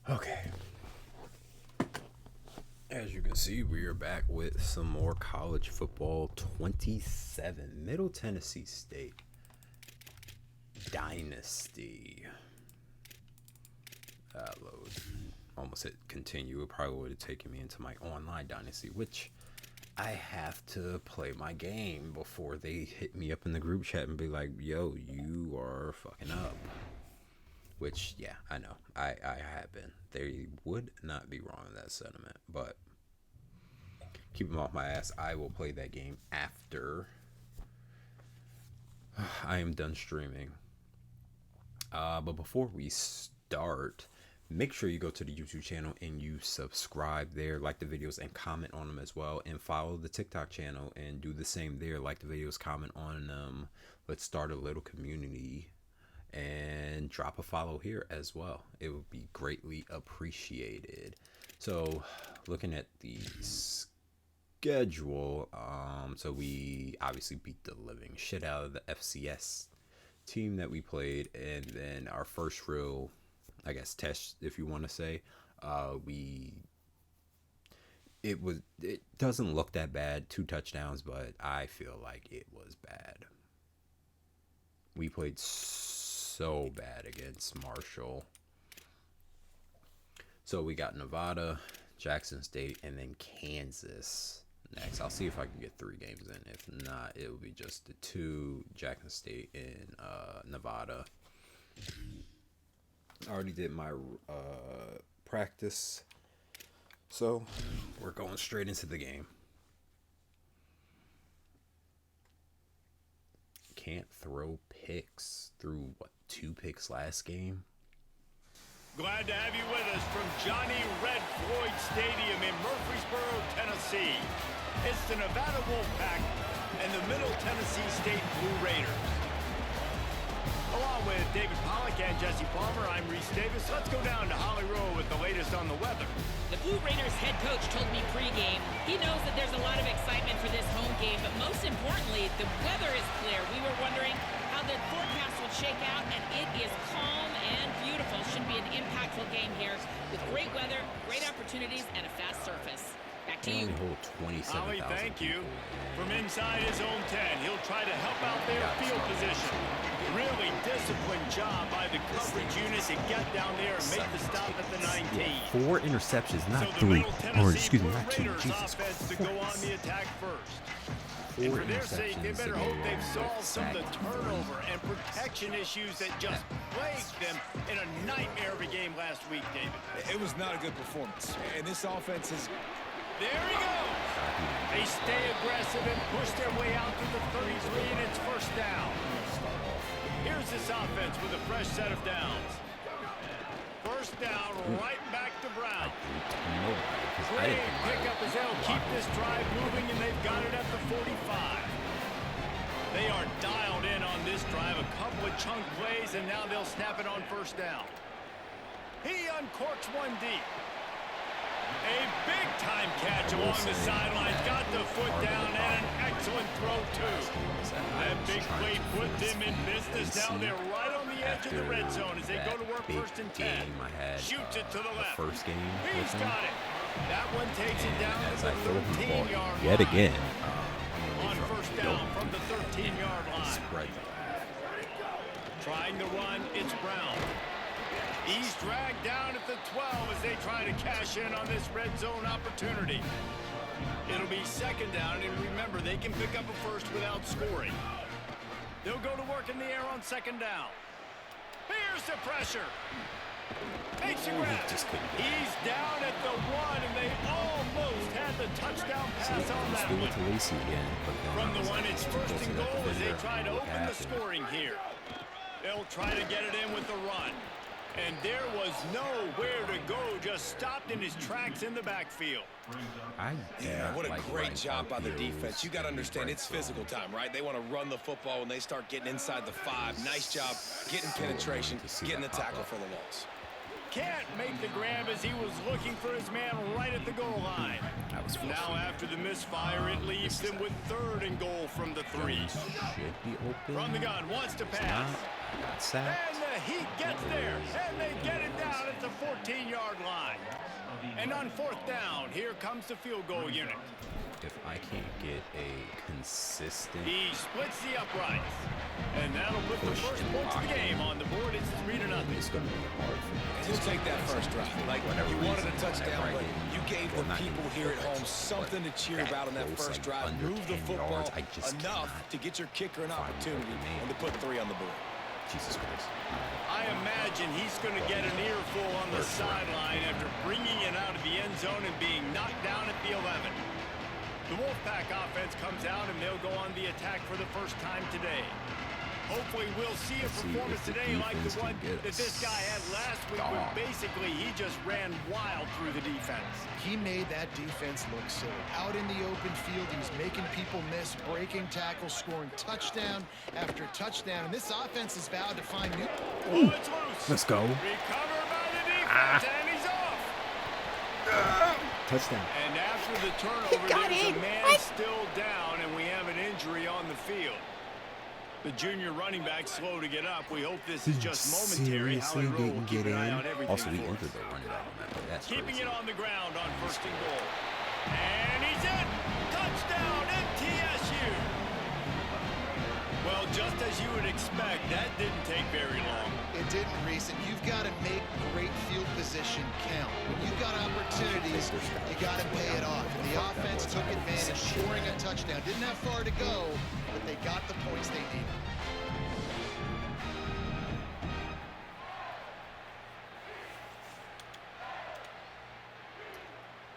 Okay. As you can see, we are back with some more college football 27. Middle Tennessee State Dynasty. Load. Almost hit continue. It probably would have taken me into my online Dynasty, which I have to play my game before they hit me up in the group chat and be like, yo, you are fucking up. Which, yeah, I know. I have been. They would not be wrong in that sentiment. But keep them off my ass. I will play that game after I am done streaming. But before we start, make sure you go to the YouTube channel and you subscribe there, like the videos, and comment on them as well. And follow the TikTok channel and do the same there. Like the videos, comment on them. Let's start a little community. And drop a follow here as well. It would be greatly appreciated. So, looking at the schedule, so we obviously beat the living shit out of the FCS team that we played, and then our first real, I guess, test, if you want to say, it doesn't look that bad, 2 touchdowns, but I feel like it was bad. We played so bad against Marshall. So we got Nevada, Jackson State, and then Kansas next. I'll see if I can get 3 games in. If not, it will be just the 2, Jackson State and Nevada. I already did my practice, so we're going straight into the game. Can't throw picks. Threw 2 picks last game. Glad to have you with us from Johnny Red Floyd Stadium in Murfreesboro, Tennessee. It's the Nevada Wolfpack and the Middle Tennessee State Blue Raiders. Along with David Pollack and Jesse Palmer, I'm Reese Davis. Let's go down to Holly Rowe with the latest on the weather. The Blue Raiders head coach told me pregame he knows that there's a lot of excitement for this home game, but most importantly, the weather is clear. We were wondering how the forecast would shake out, and it is calm and beautiful. Should be an impactful game here with great weather, great opportunities, and a fast surface. Back to you. Holly, thank you. From inside his own 10, he'll try to help out their field position. Really disciplined job by the coverage unit to get down there and make the stop at the 19. 4 interceptions, not so 3. Or excuse me, Blue not 2. Raiders Jesus offense to go on the attack first. 4 And for their sake, they interceptions better to hope go they've solved some of the sack. turnover and protection issues that just plagued them in a nightmare of a game last week, David. It was not a good performance. And this offense is... There he goes. They stay aggressive and push their way out to the 33, and it's first down. Here's this offense with a fresh set of downs. First down, right back to Brown. Great pickup as they'll keep this drive moving, and they've got it at the 45. They are dialed in on this drive. A couple of chunk plays, and now they'll snap it on first down. He uncorks one deep. A big-time catch along the sidelines. Got the foot down and an excellent throw, too. That big play put them in business. Now they're right on the edge of the red zone as they go to work first and 10. Shoots it to the left. He's got it. That one takes it down to the 13-yard line. Yet again. On first down from the 13-yard line. Trying to run, it's Brown. He's dragged down at the 12 as they try to cash in on this red zone opportunity. It'll be second down, and remember, they can pick up a first without scoring. They'll go to work in the air on second down. Here's the pressure. Takes a grab. He's down at the 1, and they almost had the touchdown pass on that one. From the 1, it's first and goal as they try to open the scoring here. They'll try to get it in with the run. And there was nowhere to go, just stopped in his tracks in the backfield. What a great job by the defense. You got to understand, it's physical time, right? They want to run the football when they start getting inside the 5. Nice job getting penetration, getting the tackle for the loss. Can't make the grab as he was looking for his man right at the goal line. Now after the misfire, it leaves them with 3rd and goal from the 3. Should be open. From the gun, wants to pass. Got sacked. And the Heat gets there, and they get it down at the 14-yard line. And on 4th down, here comes the field goal unit. If I can't get a consistent... He splits the uprights. And that'll put the first points of the game on the board. It's 3-0. It's going to be hard for me. Just take that first drive. Like, you wanted a touchdown, but you gave the people here at home something to cheer about on that first drive. Move the football enough to get your kicker an opportunity and to put 3 on the board. Jesus Christ. I imagine he's going to get an earful on the sideline after bringing it out of the end zone and being knocked down at the 11. The Wolfpack offense comes out, and they'll go on the attack for the first time today. Hopefully, we'll see a performance today like the one that this guy had last week, where basically he just ran wild through the defense. He made that defense look silly. Out in the open field, he was making people miss, breaking tackles, scoring touchdown after touchdown. And this offense is vowed to find new... Oh, it's loose. Let's go. Recovered by the defense, and he's off. Touchdown. And after the turnover, there's a man still down, and we have an injury on the field. The junior running back slow to get up. We hope this is just momentary. Seriously didn't get in. Also, we for entered us. the running back on that play. That's Keeping crazy. it on the ground on 1st and goal. And he's in. Touchdown, MTSU. Well, just as you would expect, that didn't take very long. It didn't, Reese, and you've got to make great field position count. When you've got opportunities, you got to pay it off. And the offense took advantage, scoring a touchdown. Didn't have far to go, but they got the points they needed.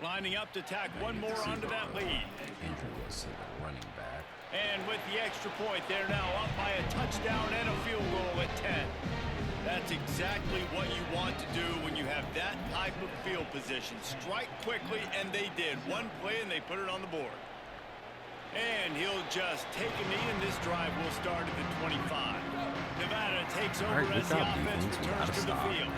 Lining up to tack one more onto that lead. Injury was to the running back. And with the extra point, they're now up by a touchdown and a field goal at 10. That's exactly what you want to do when you have that type of field position. Strike quickly, and they did. One play, and they put it on the board. And he'll just take a knee, and this drive will start at the 25. Nevada takes over as the offense returns to the field.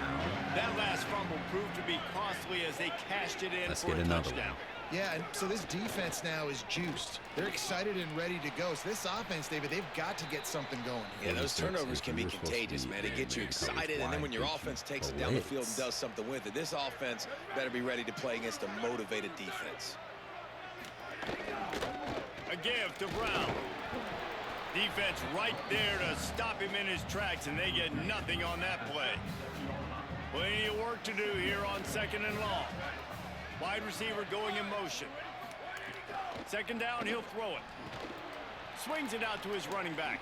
That last fumble proved to be costly as they cashed it in for a touchdown. Yeah, and so this defense now is juiced. They're excited and ready to go. So this offense, David, they've got to get something going. Yeah, those turnovers can be contagious, man. It gets you excited, and then when your offense takes it down the field and does something with it, this offense better be ready to play against a motivated defense. A give to Brown. Defense right there to stop him in his tracks, and they get nothing on that play. Plenty of work to do here on 2nd and long. Wide receiver going in motion. 2nd down, he'll throw it. Swings it out to his running back.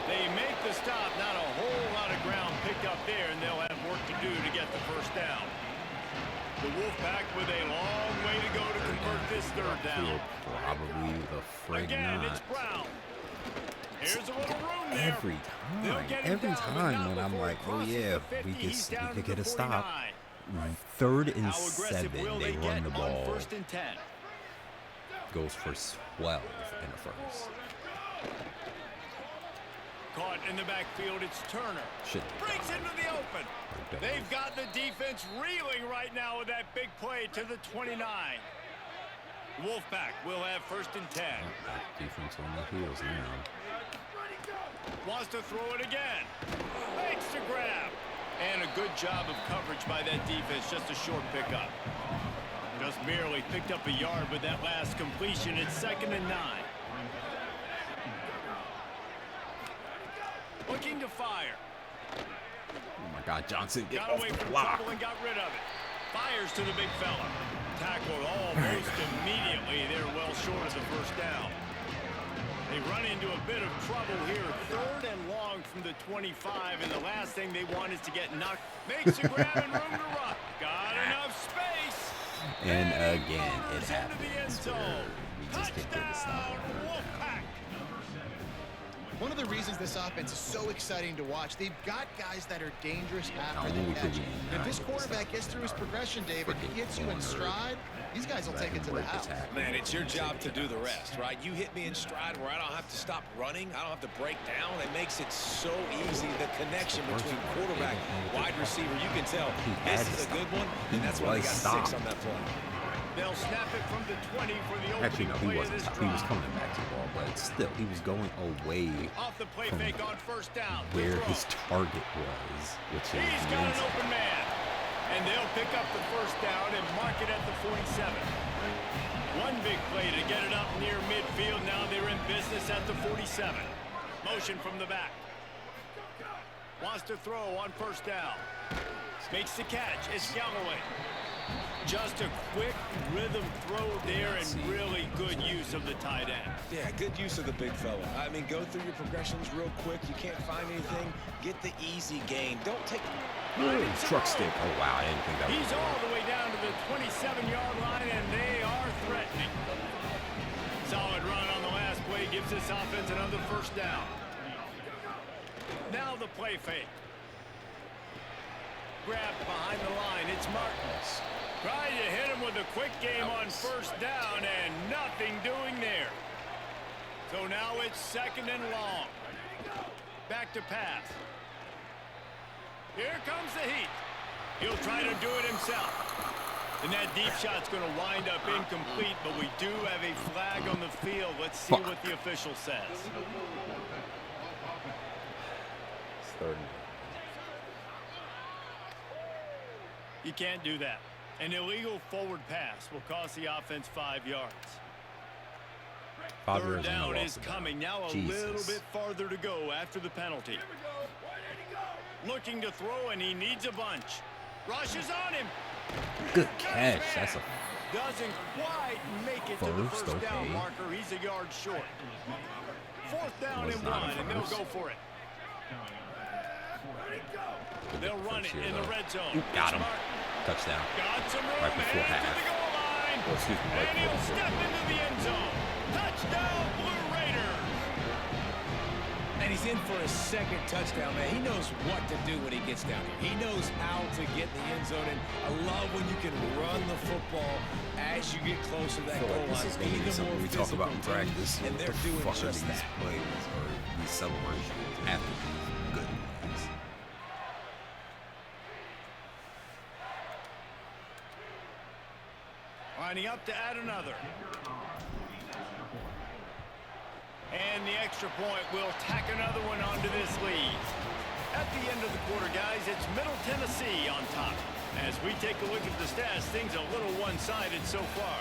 They make the stop. Not a whole lot of ground picked up there, and they'll have work to do to get the 1st down. The Wolfpack with a long way to go to convert this 3rd down. Probably the frig Again, not. it's Brown. Here's a little room there. Every time when I'm like, oh yeah, we could get a stop. 3rd and 7, they run the ball. 1st and 10. Goes for 12 in the 1st. Caught in the backfield, it's Turner. Breaks into the open. They've got the defense reeling right now with that big play to the 29. Wolfpack will have 1st and 10. Defense on the heels now. Wants to throw it again. Makes the grab. And a good job of coverage by that defense. Just a short pickup. Just barely picked up a yard with that last completion. It's 2nd and 9. Looking to fire. Oh my God, Johnson, get Got off away the from block. trouble and got rid of it. Fires to the big fella. Tackled almost immediately. They're well short of the 1st down. They run into a bit of trouble here. 3rd and long from the 25, and the last thing they want is to get knocked. Makes a grab and room to run. Got enough space. And again, it Into the end happens. zone. We just can't get the stop. Touchdown, Wolfpack. One of the reasons this offense is so exciting to watch, they've got guys that are dangerous after the we catch. could If this quarterback gets through his progression, David, he gets you in stride, these guys will take it to the house. Man, it's your job to do the rest, right? You hit me in stride where I don't have to stop running. I don't have to break down. It makes it so easy. The connection between quarterback, wide receiver, you can tell this is a good one, and that's why they got 6 on that play. They'll snap it from the 20 for the Actually, opening no, play he of wasn't. this He was drive. coming back to the ball, but still, he was going away Off the play from fake on first down. where Throw. his target was, which is He's the got end an zone. open man. And they'll pick up the first down and mark it at the 47. One big play to get it up near midfield. Now they're in business at the 47. Motion from the back. Wants to throw on first down. Makes the catch. It's Galloway. Just a quick rhythm throw there and really good use of the tight end. Yeah, good use of the big fella. I mean, go through your progressions real quick. You can't find anything. Get the easy gain. Don't take... Truck stick. Oh, wow. I didn't think that was He's all the way down to the 27-yard line, and they are threatening. Solid run on the last play gives this offense another first down. Now the play fake. Grabbed behind the line. It's Martin. Trying to hit him with a quick game on first down, and nothing doing there. So now it's second and long. Back to pass. Here comes the heat. He'll try to do it himself. And that deep shot's going to wind up incomplete, but we do have a flag on the field. Let's see what the official says. It's third. You can't do that. An illegal forward pass will cost the offense 5 yards. Third down is coming. Now a little bit farther to go after the penalty. Looking to throw, and he needs a bunch. Rushes on him. Good catch. That's a Doesn't quite make it to the first down marker. He's a yard short. Fourth down and 1, and they'll go for it. They'll run it in the red zone. Got him. Touchdown. Got some room Right before headed half. to the goal line. Well, excuse me, right And he'll before step into the end zone. Touchdown, Blue Raiders. And he's in for his second touchdown, man. He knows what to do when he gets down here. He knows how to get in the end zone, and I love when you can run the football as you get closer to that goal line. This is going to be something we talk about in practice. And they're doing just these that. plays or these celebrations after these good plays. Lining up to add another. And the extra point will tack another one onto this lead. At the end of the quarter, guys, it's Middle Tennessee on top. As we take a look at the stats, things a little one-sided so far.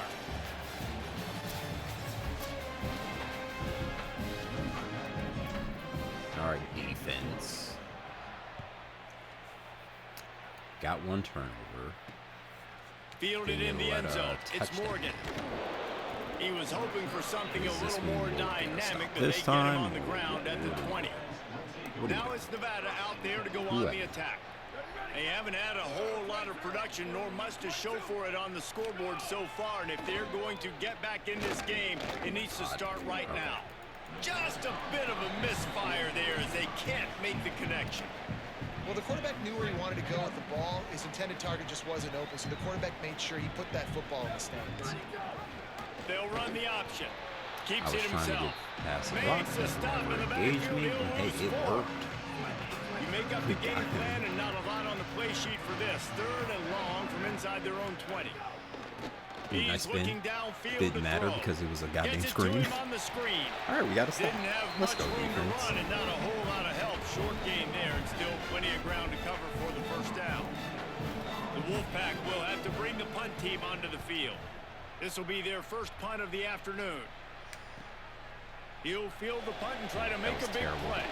All right, defense. Got one turnover. Fielded in the end zone. It's Morgan. He was hoping for something a little more dynamic, but they get him on the ground at the 20. Now it's Nevada out there to go on the attack. They haven't had a whole lot of production nor much to show for it on the scoreboard so far, and if they're going to get back in this game, it needs to start right now. Just a bit of a misfire there as they can't make the connection. Well, the quarterback knew where he wanted to go with the ball. His intended target just wasn't open, so the quarterback made sure he put that football in the stands. They'll run the option. Keeps I was it trying himself. to get past the Makes a stop in the backfield. me, but hey, it worked. You make up the game plan and not a lot on the play sheet for this. Third and long from inside their own 20. He's Nice looking spin. downfield. Didn't matter because it was a goddamn screen. On the screen. All right, we got to stop. Didn't have Let's much go room defense. to run and not a whole lot of help. Short gain there and still plenty of ground to cover for the first down. The Wolfpack will have to bring the punt team onto the field. This will be their first punt of the afternoon. He'll field the punt and try to make a big play.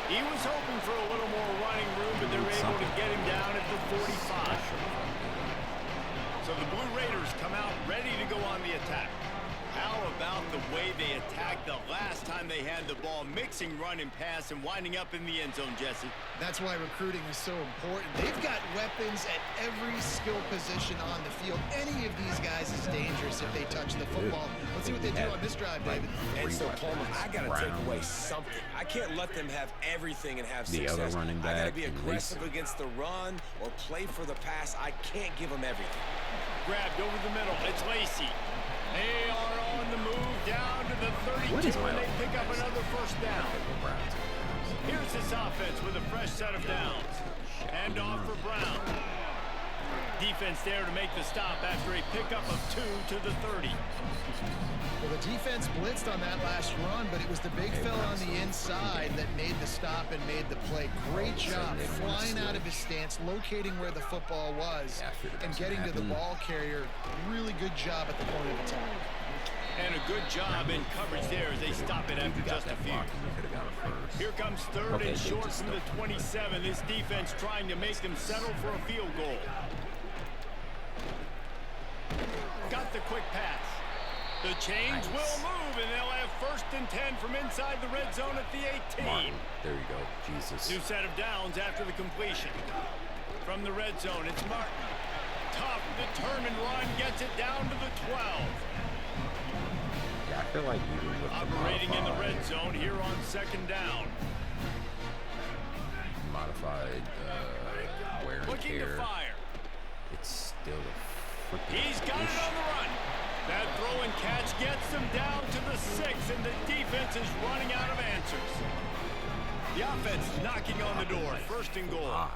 He was hoping for a little more running room, but they're able to get him down at the 45. So the Blue Raiders come out ready to go on the attack. How about the way they attacked the last time they had the ball, mixing run and pass and winding up in the end zone, Jesse? That's why recruiting is so important. They've got weapons at every skill position on the field. Any of these guys is dangerous if they touch the football. Let's see what they do on this drive, David. And so, Palmer, I got to take away something. I can't let them have everything and have The success. other running I got to back be and aggressive Lacey. against the run or play for the pass. I can't give them everything. Grabbed over the middle. It's Lacey. They are on the move down to the 32, and they pick up another first down. Here's this offense with a fresh set of downs. Hand off for Brown. Defense there to make the stop after a pickup of 2 to the 30. Well, the defense blitzed on that last run, but it was the big fella on the inside that made the stop and made the play. Great job flying out of his stance, locating where the football was, and getting to the ball carrier. Really good job at the point of attack. And a good job in coverage there as they stop it after just a few. Here comes third and short from the 27. This defense trying to make them settle for a field goal. Got the quick pass. The chains will move, and they'll have 1st and 10 from inside the red zone at the 18. Martin. There you go. Jesus. New set of downs after the completion. From the red zone, it's Martin. Tough, determined run, gets it down to the 12. Yeah, I feel like even with operating in the red zone here on 2nd down. Modified wear and Looking tear, to fire. it's still a freaking He's got it on the run. That throw and catch gets them down to the 6, and the defense is running out of answers. The offense knocking on the door. 1st and goal.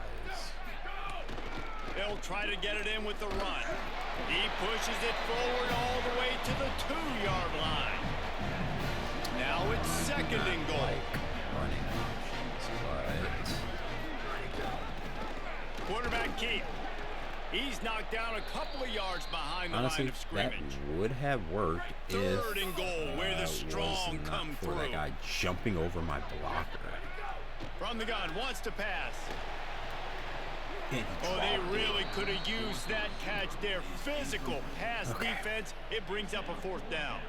They'll try to get it in with the run. He pushes it forward all the way to the 2-yard line. Now it's 2nd and goal. Quarterback keep. He's knocked down a couple of yards behind the line of scrimmage. That would have worked if 3rd and goal, where the strong come through. That guy jumping over my blocker. From the gun, wants to pass. Oh, they really could have used that catch there. Physical pass defense. It brings up a 4th down.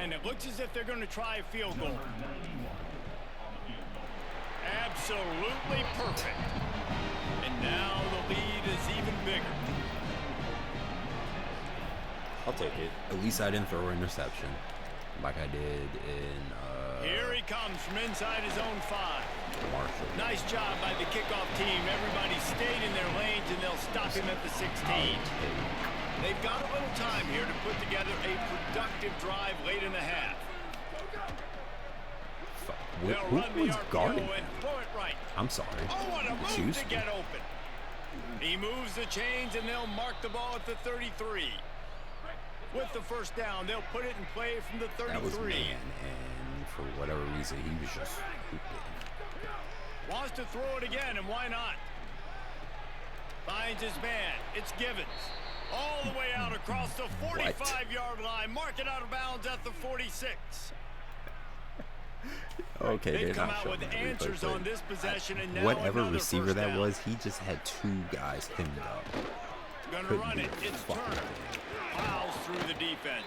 And it looks as if they're going to try a field goal. Absolutely perfect. And now the lead is even bigger. I'll take it. At least I didn't throw an interception like I did in here he comes from inside his own 5. Marshall. Nice job by the kickoff team. Everybody stayed in their lanes, and they'll stop him at the 16. They've got a little time here to put together a productive drive late in the half. Who was guarding and throw it right. I'm sorry. Oh, what a move to get open. He moves the chains, and they'll mark the ball at the 33. With the 1st down, they'll put it in play from the 33. That was man, and for whatever reason, he was just hooping. Wants to throw it again, and why not? Finds his man. It's Givens. All the way out across the 45-yard line. Mark it out of bounds at the 46. Okay, they've come out with answers on this possession, and now whatever another receiver 1st that down. was, he just had 2 guys hemmed up. Gonna run it. It's Turner. Fouls through the defense.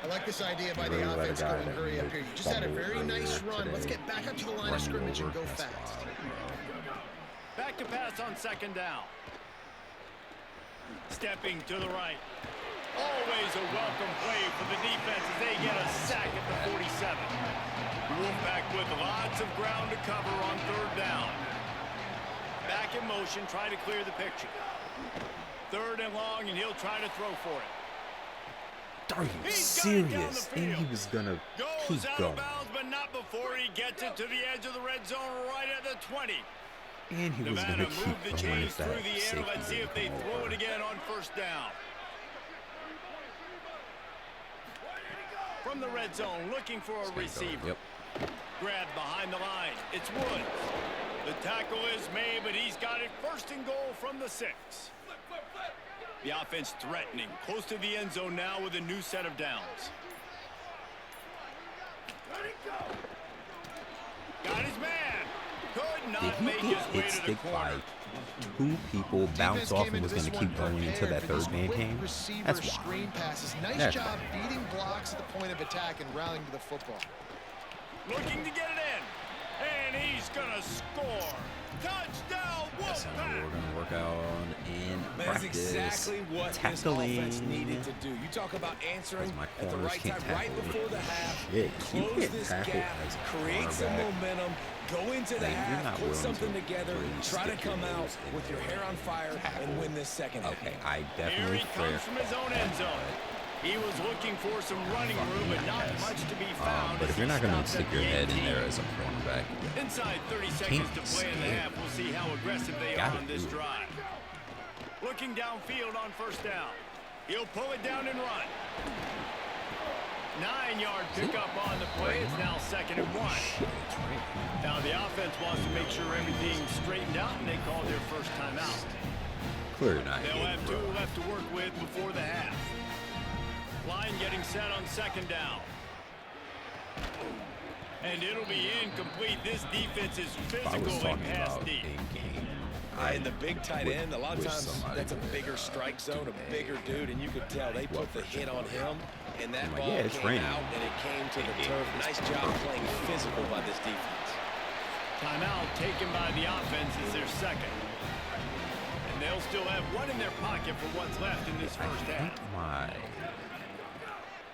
I like this idea by the offense going hurry up here. You just had a very nice run. Let's get back up to the line of scrimmage and go fast. Back to pass on 2nd down. Stepping to the right. Always a welcome play for the defense as they get a sack at the 47. Wolfpack with lots of ground to cover on 3rd down. Back in motion, try to clear the picture. 3rd and long, and he'll try to throw for it. Are you serious? And he was gonna keep Goes out going. of bounds, but not before he gets it to the edge of the red zone right at the 20. And he was Nevada gonna keep move the going chains if that through the air. safety Let's see if they didn't come throw over. it again on 1st down. From the red zone, looking for a receiver. Yep. Grabbed behind the line. It's Woods. The tackle is made, but he's got it 1st and goal from the 6. The offense threatening. Close to the end zone now with a new set of downs. Got his man. Could not Did make he his get way hit to the stick by corner. 2 people, bounce off, and was going to keep going until that 3rd man came? That's wild. Screen passes. Nice That's job wild. beating blocks at the point of attack and rallying to the football. Looking to get it in. And he's going to score. Touchdown, That's something we're Wolfpack. going to work out on in That's practice. exactly what this Tackling. offense needed to do. You talk about answering My at the corners right can't time, right tackle. before the half. Shit, you Close can't this tackle gap, as a create some cornerback. momentum, go into the Like, you're half, not put willing something to together, really try to stick your come out nose in with your there hair on fire tackle. and win this 2nd half. Okay, I Here definitely he comes from his own end zone. He was looking for some running room, but not much to be found. But if you're not going to stick your head in there as a cornerback, Inside 30 seconds to play in the half. We'll see how aggressive they are on this drive. Looking downfield on first down. He'll pull it down and run. 9-yard pickup on the play. It's now 2nd and 1. Now the offense wants to make sure everything's straightened out, and they call their first timeout. Clearly not. They'll have 2 left to work with before the half. Line getting set on 2nd down. And it'll be incomplete. This defense is physical and pass deep. And the big tight end, a lot of times that's a bigger strike zone, a bigger dude, and you could tell they put the hit on him, and that ball came out, and it came to the turf. Nice job playing physical by this defense. Timeout taken by the offense is their 2nd. And they'll still have 1 in their pocket for what's left in this first half.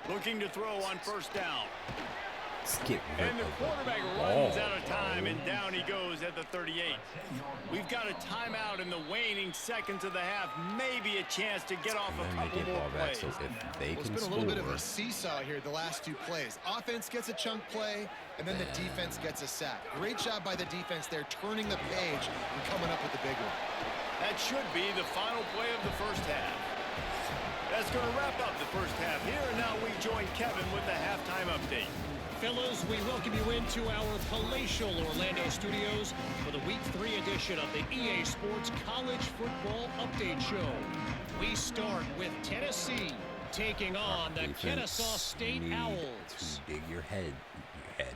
Looking to throw on first down. And the quarterback runs out of time, and down he goes at the 38. We've got a timeout in the waning seconds of the half. Maybe a chance to get off a couple more plays. So if they It's been a little bit of a seesaw here the last 2 plays. Offense gets a chunk play, and then the defense gets a sack. Great job by the defense there, turning the page and coming up with the big one. That should be the final play of the first half. That's going to wrap up the first half here, and now we join Kevin with the halftime update. Fellas, we welcome you into our palatial Orlando studios for the Week 3 edition of the EA Sports College Football Update Show. We start with Tennessee taking on the Kennesaw State Owls. Dig your head. And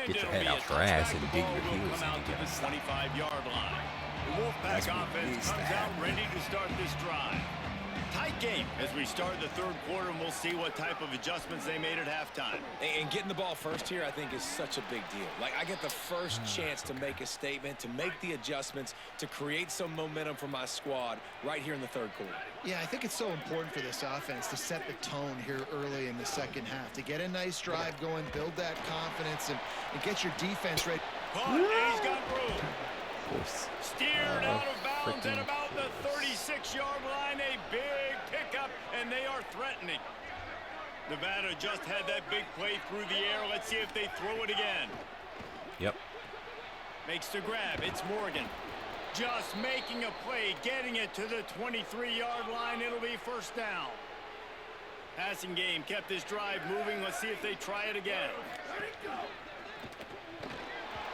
Get your head out your ass and dig your heels. Come out to the 25-yard line. The Wolfpack offense comes out ready to start this drive. Tight game as we start the 3rd quarter, and we'll see what type of adjustments they made at halftime. And getting the ball first here, I think, is such a big deal. Like, I get the first chance to make a statement, to make the adjustments, to create some momentum for my squad right here in the 3rd quarter. Yeah, I think it's so important for this offense to set the tone here early in the 2nd half, to get a nice drive going, build that confidence, and get your defense ready. Caught, and he's got room. Steered out of bounds at about the 36-yard line. A big pickup, and they are threatening. Nevada just had that big play through the air. Let's see if they throw it again. Yep. Makes the grab. It's Morgan. Just making a play, getting it to the 23-yard line. It'll be first down. Passing game kept this drive moving. Let's see if they try it again.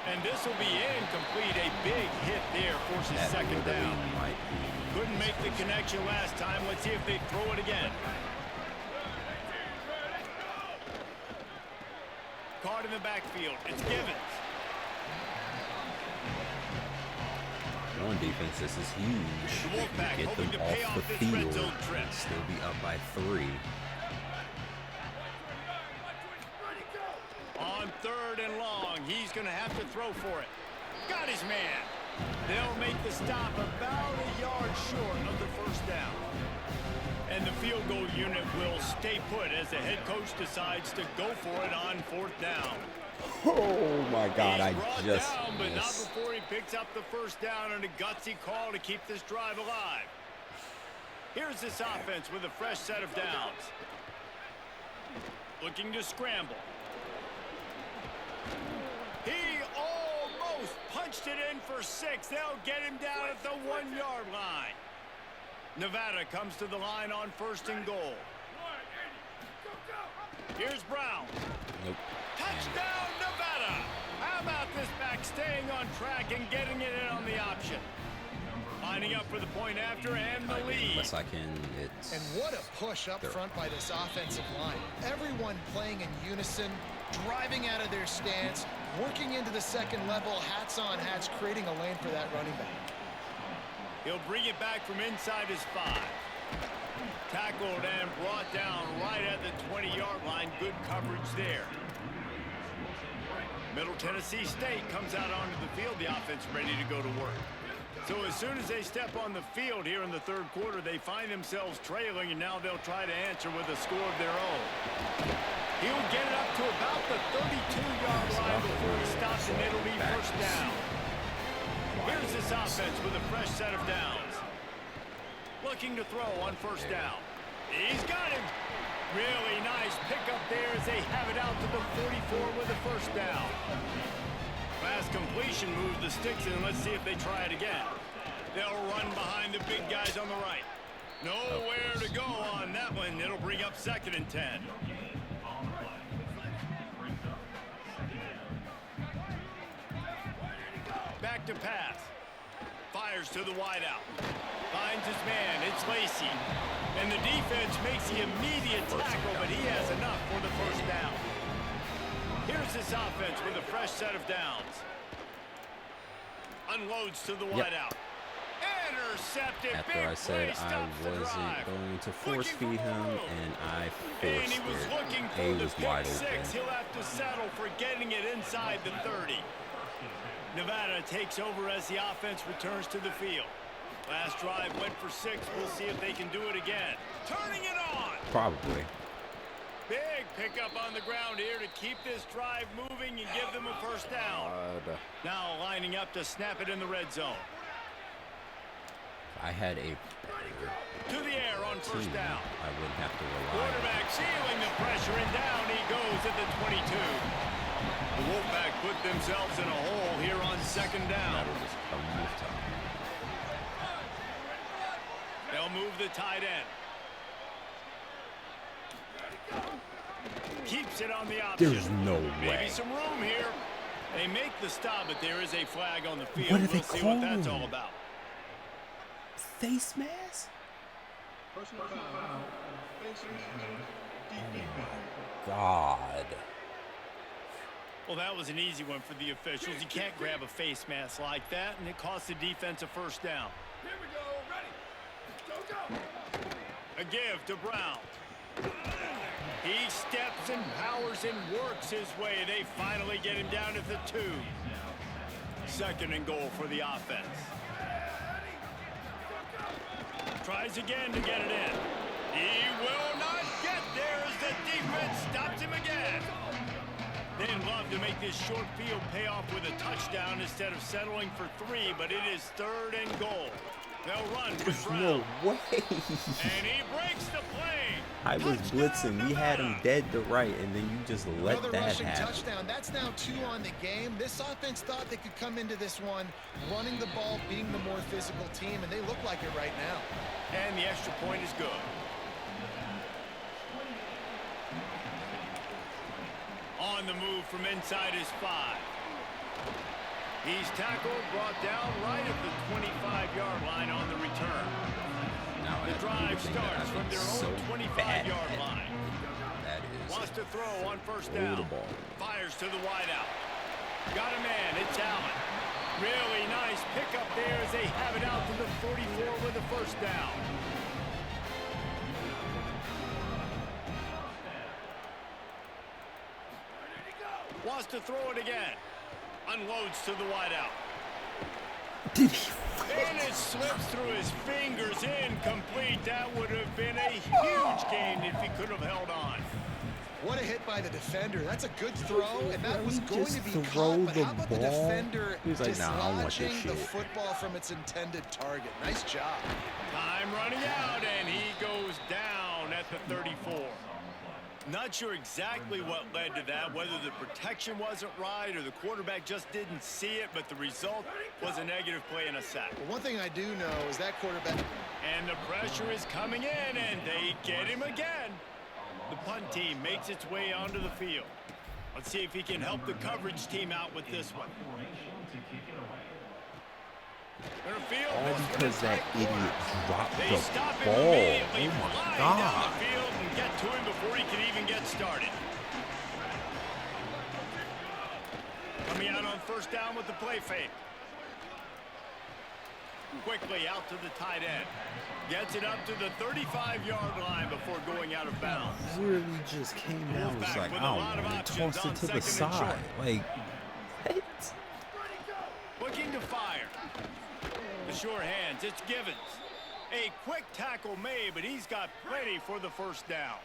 And this will be incomplete. A big hit there forces 2nd down. Couldn't make the connection last time. Let's see if they throw it again. Caught in the backfield. It's Givens. On defense, this is huge. The Wolfpack Get hoping them to pay off off the this red field zone trip. and still be up by 3. On 3rd and long, he's going to have to throw for it. Got his man. They'll make the stop about a yard short of the first down. And the field goal unit will stay put as the head coach decides to go for it on 4th down. Oh my God, He's I brought just down, but not missed. before he picks up the first down and a gutsy call to keep this drive alive. Here's this offense with a fresh set of downs. Looking to scramble. He almost punched it in for 6. They'll get him down at the 1-yard line. Nevada comes to the line on 1st and goal. Here's Brown. Nope. Touchdown, Nevada! How about this back staying on track and getting it in on the option? Lining up for the point after and the lead. Unless I can, it's... And what a push up front by this offensive line. Everyone playing in unison, driving out of their stance, working into the 2nd level, hats on hats, creating a lane for that running back. He'll bring it back from inside his 5. Tackled and brought down right at the 20-yard line. Good coverage there. Middle Tennessee State comes out onto the field. The offense ready to go to work. So as soon as they step on the field here in the 3rd quarter, they find themselves trailing, and now they'll try to answer with a score of their own. He'll get it up to about the 32-yard line before he stops, and it'll be first down. Here's this offense with a fresh set of downs. Looking to throw on first down. He's got him. Really nice pickup there as they have it out to the 44 with the first down. Fast completion moves the sticks in. Let's see if they try it again. They'll run behind the big guys on the right. Nowhere to go on that one. It'll bring up 2nd and 10. Back to pass. Fires to the wideout. Finds his man. It's Lacey. And the defense makes the immediate tackle, but he has enough for the first down. Here's this offense with a fresh set of downs. Unloads to the wideout. Intercepted. After I said I wasn't going to force feed him, and I forced he was it. looking for He the was pick wide six. open. He'll have to settle for getting it inside the 30. Nevada takes over as the offense returns to the field. Last drive went for 6. We'll see if they can do it again. Turning it on. Probably. Big pickup on the ground here to keep this drive moving and give them a first down. Now lining up to snap it in the red zone. I had a To the air on first down. I wouldn't have to rely on. Quarterback feeling the pressure, and down he goes at the 22. The Wolfpack put themselves in a hole here on 2nd down. That'll just come with time. They'll move the tight end. Keeps it on the option. There's no Maybe way. some room here. They make the stop, but there is a flag on the field. What are they We'll see what that's calling? all about. Face mask? God. Well, that was an easy one for the officials. You can't grab a face mask like that, and it costs the defense a first down. Here we go. Ready. Go, go. A give to Brown. He steps and powers and works his way. They finally get him down at the 2. 2nd and goal for the offense. Tries again to get it in. He will not get there as the defense stops him again. They'd love to make this short field pay off with a touchdown instead of settling for 3, but it is 3rd and goal. They'll run with Brown. No way. And he breaks the play. I was blitzing. We had him dead to right, and then you just let Another that rushing happen. touchdown. That's now 2 on the game. This offense thought they could come into this one running the ball, being the more physical team, and they look like it right now. And the extra point is good. On the move from inside his 5. He's tackled, brought down right at the 25-yard line on the return. Now The drive starts from their own 25-yard line. That is Wants to throw on first throw down. the ball. Fires to the wideout. Got a man. It's Allen. Really nice pickup there as they have it out to the 44 with a first down. Wants to throw it again. Unloads to the wideout. Did he? And it slips through his fingers, incomplete. That would have been a huge gain if he could have held on. What a hit by the defender. That's a good throw, and that was He going just to be throw caught, but the how about the ball? defender He was like, nah, I don't want this dislodging the shit. football from its intended target? Nice job. Time running out, and he goes down at the 34. Not sure exactly what led to that, whether the protection wasn't right or the quarterback just didn't see it, but the result was a negative play and a sack. But one thing I do know is that quarterback... And the pressure is coming in, and they get him again. The punt team makes its way onto the field. Let's see if he can help the coverage team out with this one. All because that idiot dropped They the stop him ball. immediately, Oh my fly down God. the field and get to him before he can even get started. Coming out on first down with the play fake. Quickly out to the tight end. Gets it up to the 35-yard line before going out of bounds. Really just came down and was Wolfpack like, with I a don't lot of want to options toss on it to the 2nd and side. short. Like, what? Looking to fire. The sure hands, it's Givens. A quick tackle made, but he's got plenty for the first down.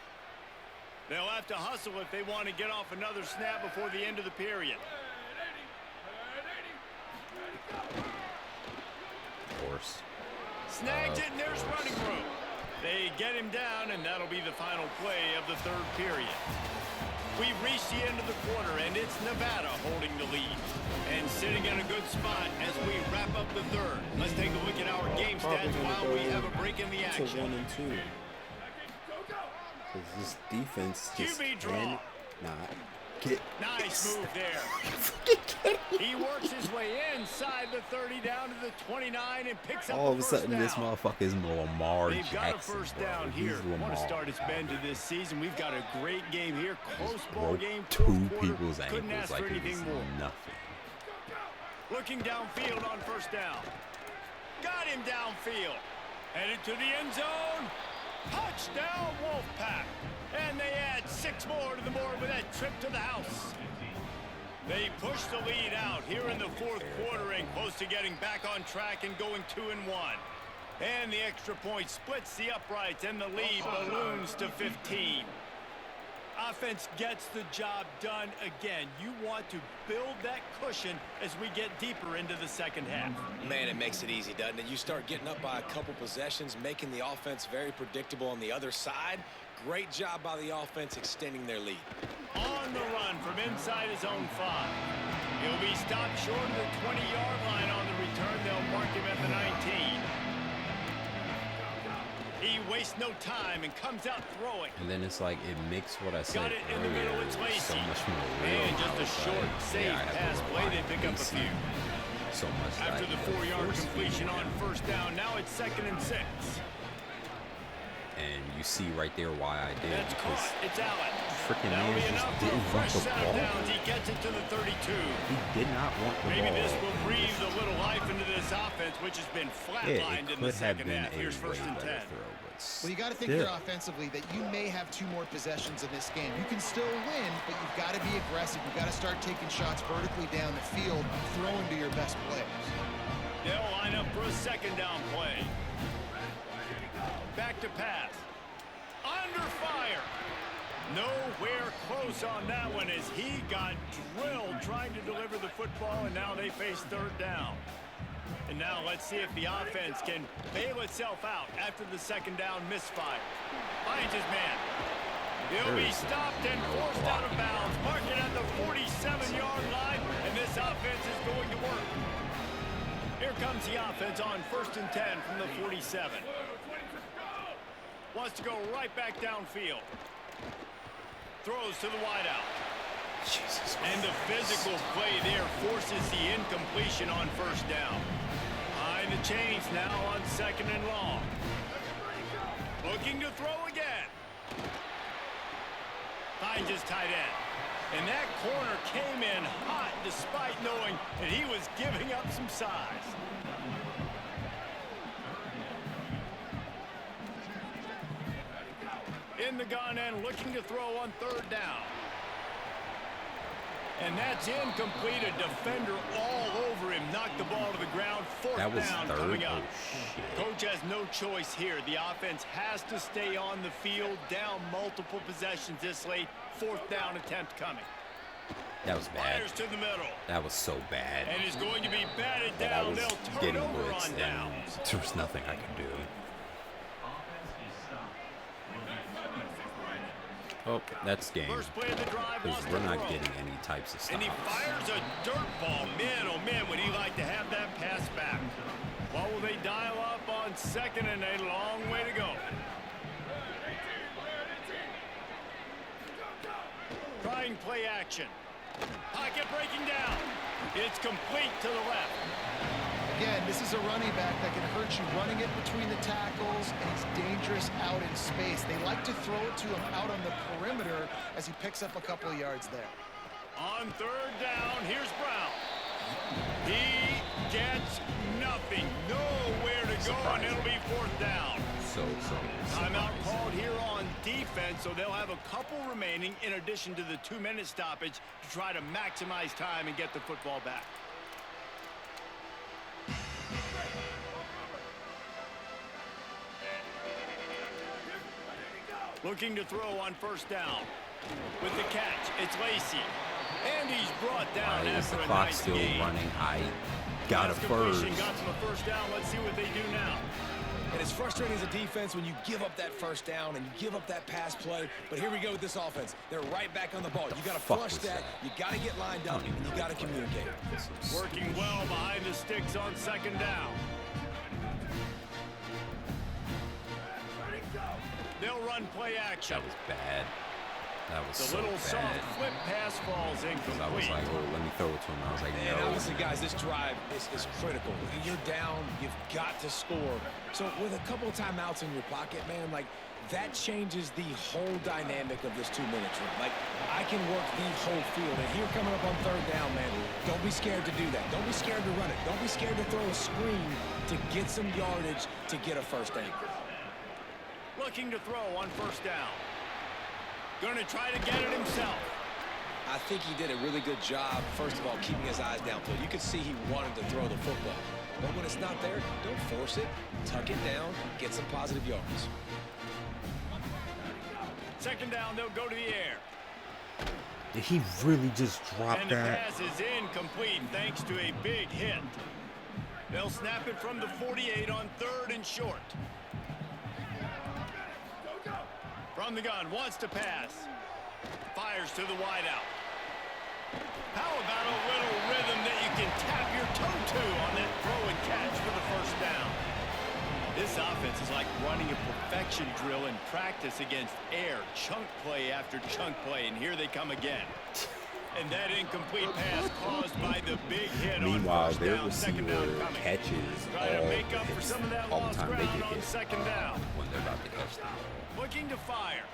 They'll have to hustle if they want to get off another snap before the end of the period. Of course. Snags it, and there's running room. They get him down, and that'll be the final play of the 3rd period. We've reached the end of the quarter, and it's Nevada holding the lead. And sitting in a good spot as we wrap up the third. Let's take a look at our game stats while we have a break in the action. To 1 and 2. Because this defense just cannot get. Nice move there. He works his way inside the 30 down to the 29 and picks up all of a sudden down. This motherfucker is Lamar They've Jackson. got a first down here. Want to start his bend to this season. We've got a great game here. Close ball game. Two people's Couldn't ankles ask like for it anything was more. nothing. Looking downfield on first down. Got him downfield. Headed to the end zone. Touchdown, Wolfpack. And they add 6 more to the board with that trip to the house. They push the lead out here in the fourth quarter and close to getting back on track and going 2-1. And the extra point splits the uprights and the lead balloons to 15. Offense gets the job done again. You want to build that cushion as we get deeper into the second half. Man, it makes it easy, doesn't it? You start getting up by a couple possessions, making the offense very predictable on the other side. Great job by the offense extending their lead. On the run from inside his own 5. He'll be stopped short of the 20-yard line on the return. They'll mark him at the 19. He wastes no time and comes out throwing. And then it's like it makes what I said in the middle, earlier it's so Lacey. much more real. And just a short, safe pass play. They pick up a few. So much After the 4-yard completion on first down, now it's 2nd and 6. And you see right there why I did. That's caught. It's Allen. Freaking That'll man be just enough for didn't a run fresh the set of ball. downs. He gets it to the 32. He did not want the Maybe ball. this will breathe a little life into this offense, which has been flatlined in the second half. Here's 1st and 10. Well, you got to think here offensively that you may have 2 more possessions in this game. You can still win, but you've got to be aggressive. You've got to start taking shots vertically down the field, throwing to your best players. They'll line up for a 2nd down play. Back to pass. Under fire. Nowhere close on that one as he got drilled trying to deliver the football, and now they face 3rd down. And now let's see if the offense can bail itself out after the 2nd down misfire. Finds his man. He'll be stopped and forced out of bounds. Mark it at the 47-yard line, and this offense is going to work. Here comes the offense on 1st and 10 from the 47. Wants to go right back downfield. Throws to the wideout. Jesus and the physical play there forces the incompletion on 1st down. Behind the chains now on 2nd and long. Looking to throw again. Finds his tight end. And that corner came in hot despite knowing that he was giving up some size. In the gun and looking to throw on 3rd down. And that's incomplete. A defender all over him. Knocked the ball to the ground. 4th down coming up. Coach has no choice here. The offense has to stay on the field. Down multiple possessions this late. 4th down attempt coming. That was bad. Fires to the middle. That was so bad. And is going to be batted But down. They'll turn over on down. There was nothing I could do. Oh, that's game. First play of the drive, Because we're not getting any types of stops. And he fires a dirt ball. Man, oh man, would he like to have that pass back. What will they dial up on 2nd and a long way to go? Trying play action. Pocket breaking down. It's complete to the left. Again, this is a running back that can hurt you running it between the tackles, and he's dangerous out in space. They like to throw it to him out on the perimeter as he picks up a couple of yards there. On 3rd down, here's Brown. He gets nothing. Nowhere to go, and it'll be 4th down. So. Timeout called here on defense, so they'll have a couple remaining in addition to the 2-minute stoppage to try to maximize time and get the football back. Looking to throw on 1st down. With the catch, it's Lacey. And he's brought down after the a clock nice still gain. running? I got a Pass first. completion got them a 1st down. Let's see what they do now. And it's frustrating as a defense when you give up that first down and you give up that pass play. But here we go with this offense. They're right back on the ball. You got to flush that. You got to get lined up, and you got to communicate. Working well behind the sticks on second down. They'll run play action. That was bad. That was the so little bad. soft flip pass falls incomplete. I was like, oh, let me throw it to him. I was like, And no. honestly, guys, this drive is critical. You're down. You've got to score. So with a couple of timeouts in your pocket, man, like, that changes the whole dynamic of this 2-minute drill. Like, I can work the whole field. And here coming up on third down, man, don't be scared to do that. Don't be scared to run it. Don't be scared to throw a screen to get some yardage to get a first down. Looking to throw on first down. Going to try to get it himself. I think he did a really good job, first of all, keeping his eyes downfield. You could see he wanted to throw the football. But when it's not there, don't force it. Tuck it down. Get some positive yards. Second down, they'll go to the air. Did he really just drop And the that? pass is incomplete thanks to a big hit. They'll snap it from the 48 on third and short. From the gun, wants to pass. Fires to the wideout. How about a little rhythm that you can tap your toe to on that throw and catch for the first down? This offense is like running a perfection drill in practice against air. Chunk play after chunk play, and here they come again. And that incomplete pass caused by the big hit. Meanwhile, on first their down, second receiver down coming. catches Try to make up for some of that all the lost time. They ground get on hit second down. when they're about to catch the ball. Looking to fire.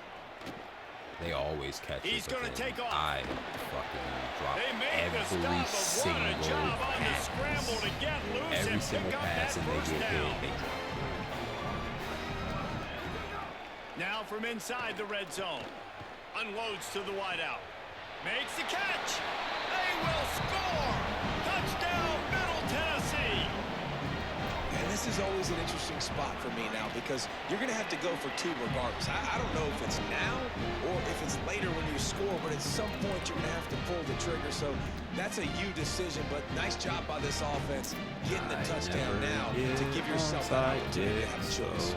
They always catch it. He's but gonna then take off. I fucking drop They make the every stop, but what a single job on the pass. scramble to get loose Every and single pick up pass, that and they first get down. hit. They drop. Now from inside the red zone. Unloads to the wideout. Makes the catch. They will score. Touchdown, Middle Tennessee. And this is always an interesting spot for me now because you're going to have to go for two regardless. I don't know if it's now or if it's later when you score, but at some point you're going to have to pull the trigger. So that's a you decision, but nice job by this offense getting the touchdown now to give yourself that opportunity to have a choice. I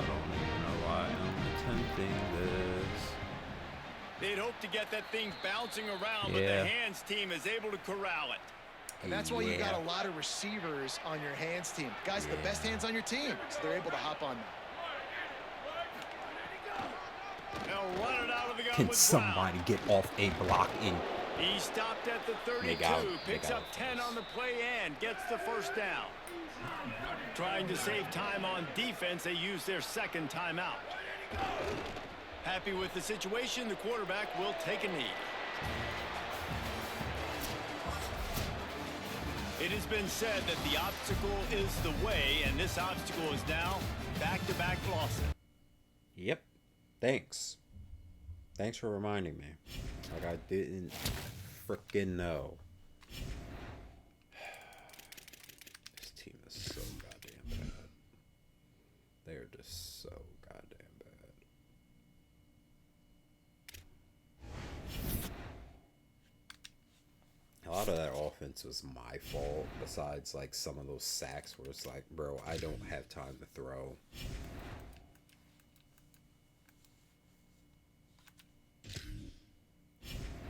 don't even know why I'm attempting this. They'd hope to get that thing bouncing around, but the hands team is able to corral it. And that's why you've got a lot of receivers on your hands team. Guys, the best hands on your team, so they're able to hop on that. They'll run it out of the gun Can with somebody Brown. get off a block in? He stopped at the 32, picks up 10 on the play and gets the first down. Trying to save time on defense, they use their second timeout. Happy with the situation, the quarterback will take a knee. It has been said that the obstacle is the way, and this obstacle is now back-to-back losses. Yep. Thanks. Thanks for reminding me. Like I didn't freaking know. This team is so goddamn bad. They're just so goddamn bad. A lot of that offense was my fault, besides like some of those sacks where it's like, bro, I don't have time to throw.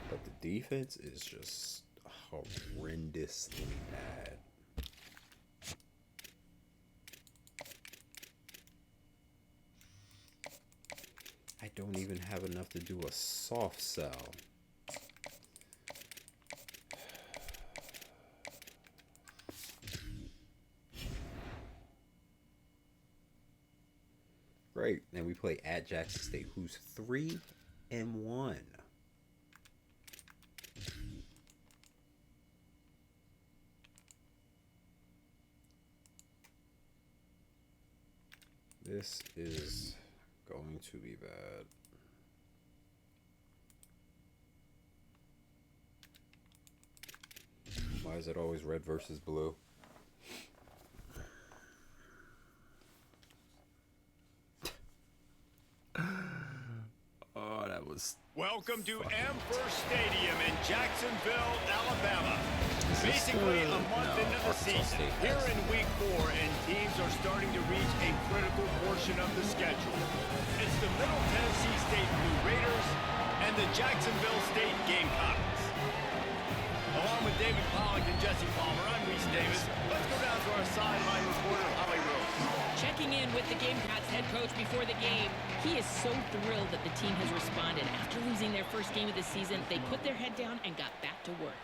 But the defense is just horrendously bad. I don't even have enough to do a soft sell. Great. And we play at Jackson State, who's 3-1. This is going to be bad. Why is it always red versus blue? Oh, that was... Welcome to Amherst Stadium in Jacksonville, Alabama. Basically a month into the season, here in week 4, and teams are starting to reach a critical portion of the schedule. It's the Middle Tennessee State Blue Raiders and the Jacksonville State Gamecocks. Along with David Pollock and Jesse Palmer, I'm Reese Davis. Let's go down to our sideline reporter, Holly Rose. Checking in with the Gamecocks head coach before the game, he is so thrilled that the team has responded. After losing their first game of the season, they put their head down and got back to work.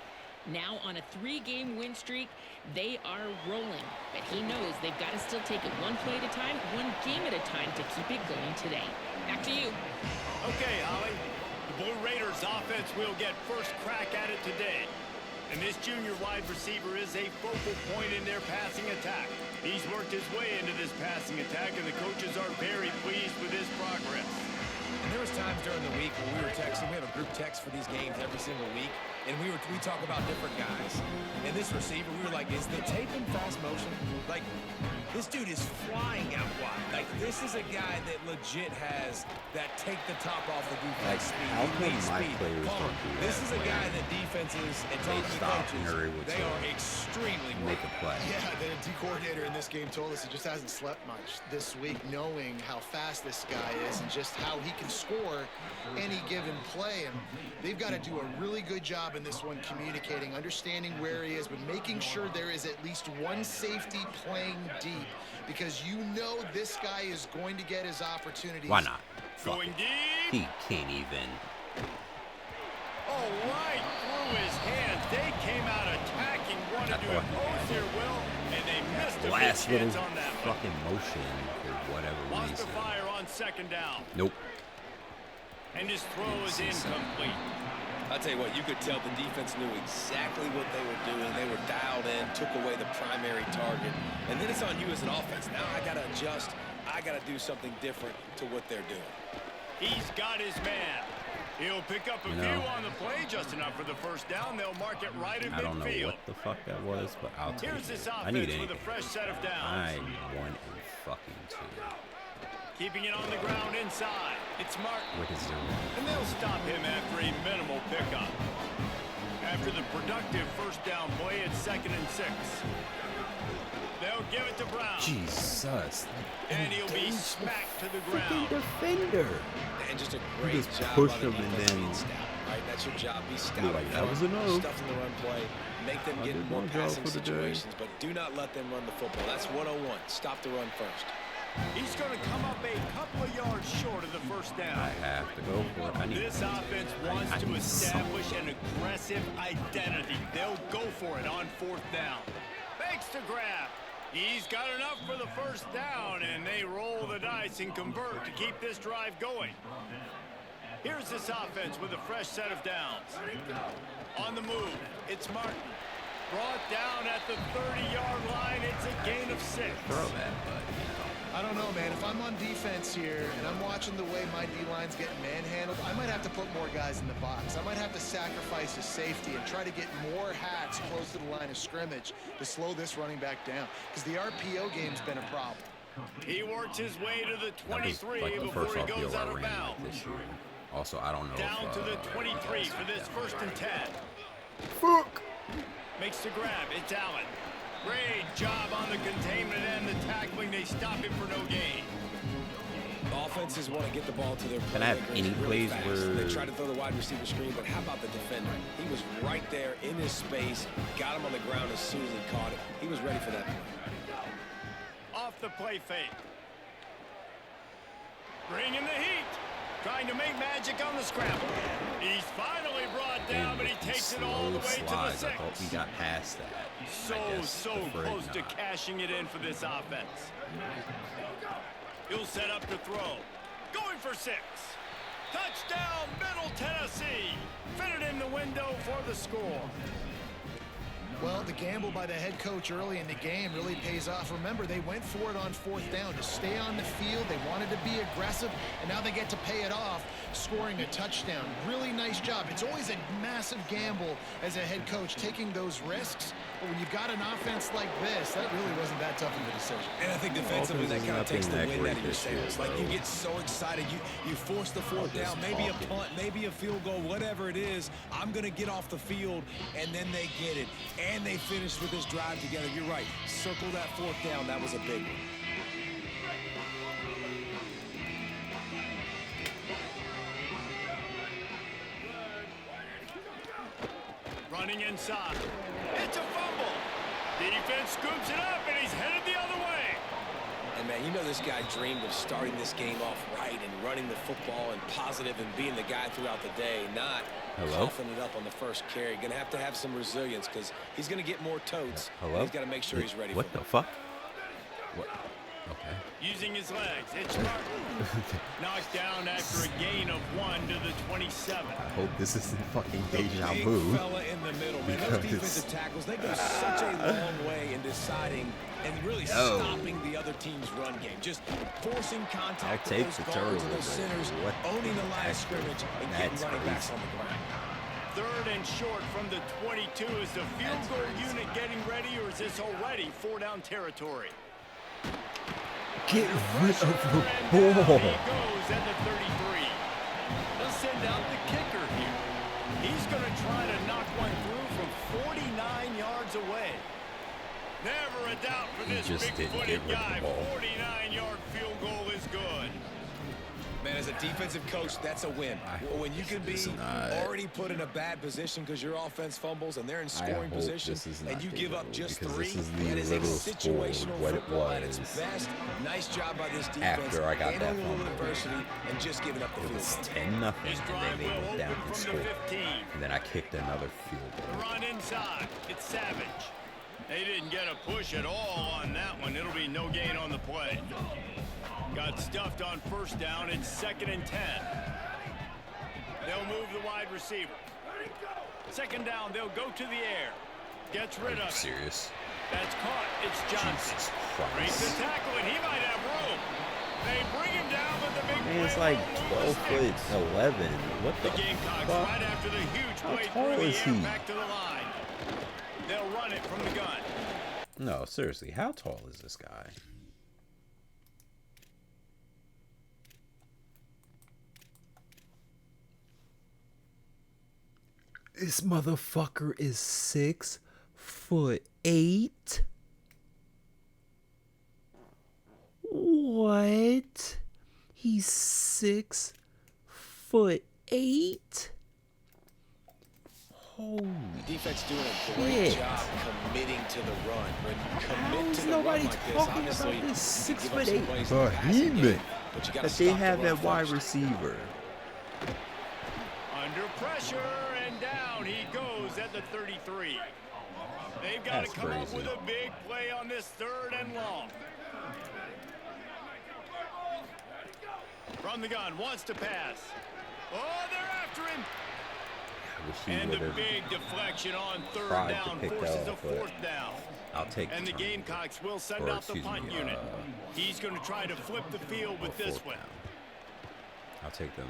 Now on a 3-game win streak, they are rolling. But he knows they've got to still take it one play at a time, one game at a time to keep it going today. Back to you. Okay, Holly. The Blue Raiders offense will get first crack at it today. And this junior wide receiver is a focal point in their passing attack. He's worked his way into this passing attack, and the coaches are very pleased with his progress. And there was times during the week when we were texting. We have a group text for these games every single week, and we talk about different guys. And this receiver, we were like, is the tape in fast motion? Like, this dude is flying out wide. Like, this is a guy that legit has that take the top off the defense speed. How come my players don't do that? This is a guy that defenses and talking to coaches, they are extremely make a play. Yeah, the D coordinator in this game told us he just hasn't slept much this week, knowing how fast this guy is and just how he can score any given play. And they've got to do a really good job in this one communicating, understanding where he is, but making sure there is at least one safety playing deep, because you know this guy is going to get his opportunities. Why not? Going deep. He can't even. Oh, right through his hands. They came out attacking, wanted to impose their will, and they missed a last big little chance on that one. fucking motion for whatever Lost reason. the fire on second down. Nope. And his throw is incomplete. I'll tell you what, you could tell the defense knew exactly what they were doing. They were dialed in, took away the primary target. And then it's on you as an offense. Now I got to adjust. I got to do something different to what they're doing. He's got his man. He'll pick up a few on the play, just enough for the first down. They'll mark it right in midfield. I don't know what the fuck that was, but I'll take Here's this it. I need offense with anything. a fresh set of downs. I want a fucking 2. Keeping it on the ground inside. It's Martin. With a 0. And they'll stop him after a minimal pickup. After the productive first down play, it's 2nd and 6. They'll give it to Brown. Jesus. And he'll be smacked to the ground. Defender. And just a great just job push by the him and defense then being stout, right? That's your job. Be stout. Be like, that was enough. Stuff in the run play. Make them get in more passing situations, but do not let them run the football. That's 101. Stop the run first. He's going to come up a couple of yards short of the first down. I have to go for it. I need This offense wants to establish an aggressive identity. They'll go for it on 4th down. Makes the grab. He's got enough for the first down, and they roll the dice and convert to keep this drive going. Here's this offense with a fresh set of downs. On the move, it's Martin. Brought down at the 30-yard line. It's a gain of 6. throw that, but I don't know, man. If I'm on defense here and I'm watching the way my D-line's getting manhandled, I might have to put more guys in the box. I might have to sacrifice a safety and try to get more hats close to the line of scrimmage to slow this running back down, because the RPO game's been a problem. He works his way to the 23 like the before first he goes RPO out I of ran bounds. this year. Also, I don't know Down if, to the 23 for this 1st and 10. Fuck. Makes the grab. It's Allen. Great job on the containment and the tackling. They stop him for no gain. Offenses want to get the ball to their Can I have playmakers any really plays fast. where They try to throw the wide receiver screen, but how about the defender? He was right there in his space, got him on the ground as soon as he caught it. He was ready for that play. Off the play fake. Bringing the heat. Trying to make magic on the scramble. He's finally brought down, but he takes it all the way to the 6. I thought we got past that. So close to cashing it in for this offense. He'll set up to throw. Going for 6. Touchdown, Middle Tennessee. Fitted in the window for the score. Well, the gamble by the head coach early in the game really pays off. Remember, they went for it on 4th down to stay on the field. They wanted to be aggressive, and now they get to pay it off scoring a touchdown. Really nice job. It's always a massive gamble as a head coach taking those risks. But when you've got an offense like this, that really wasn't that tough of a decision. And I think defensively, that kind of takes the wind out of your sails. Like, you get so excited. You force the fourth down, maybe a punt, maybe a field goal, whatever it is. I'm going to get off the field, and then they get it. And they finish with this drive together. You're right. Circle that fourth down. That was a big one. Running inside. It's a fumble. Defense scoops it up, and he's headed the other way. And, man, you know this guy dreamed of starting this game off right and running the football and positive and being the guy throughout the day, not coughing it up on the first carry. Going to have some resilience because he's going to get more totes. He's got to make sure he's ready for it. What the fuck? What? Okay. Using his legs, it's Martin. Knocked down after a gain of 1 to the 27. I hope this isn't fucking deja Big vu. fella in the middle, man. Those defensive tackles, they go such a long way in deciding and really stopping the other team's run game. Just forcing contact with those guards and those centers, owning the line of scrimmage, and getting running backs on the ground. 3rd and short from the 22. Is the field goal unit getting ready, or is this already 4-down territory? Get rid of the He ball. goes at the 33. They'll send out the kicker here. He's going to try to knock one through from 49 yards away. Never a doubt for this big-footed guy. 49-yard field goal is good. Man, as a defensive coach, that's a win. When you can be already put in a bad position because your offense fumbles and they're in scoring position and you give up just 3, that is a situational football at its best. Nice job by this defense. After I got that fumble, adversity and just giving up the field. It was 10-0, and then they went down and scored. And then I kicked another field goal. Run inside. It's Savage. They didn't get a push at all on that one. It'll be no gain on the play. Got stuffed on 1st down. It's 2nd and 10. They'll move the wide receiver. 2nd down. They'll go to the air. Gets rid of it. Serious? That's caught. It's Johnson. Jesus Breaks Christ. the tackle, and he might have room. They bring him down with the big Man, it's play. like 12'11". What the Gamecocks fuck? right after the huge How play tall through the is air he? back to the line. They'll run it from the gun. No, seriously, how tall is this guy? This motherfucker is 6'8". What? He's 6'8". Holy Defense doing a great job committing to the run. When you commit to the run like this, obviously, about this you give up some 6'8" plays in the passing game, but you gotta that they stop the have run at wide first. receiver? Under pressure, and down he goes at the 33. They've got to come up with a big play on this 3rd and long. From the gun, wants to pass. Oh, they're after him. And a big deflection on 3rd down forces a 4th down. I'll take And the Gamecocks will send out the punt unit. He's going to try to flip the field with this one. I'll take them.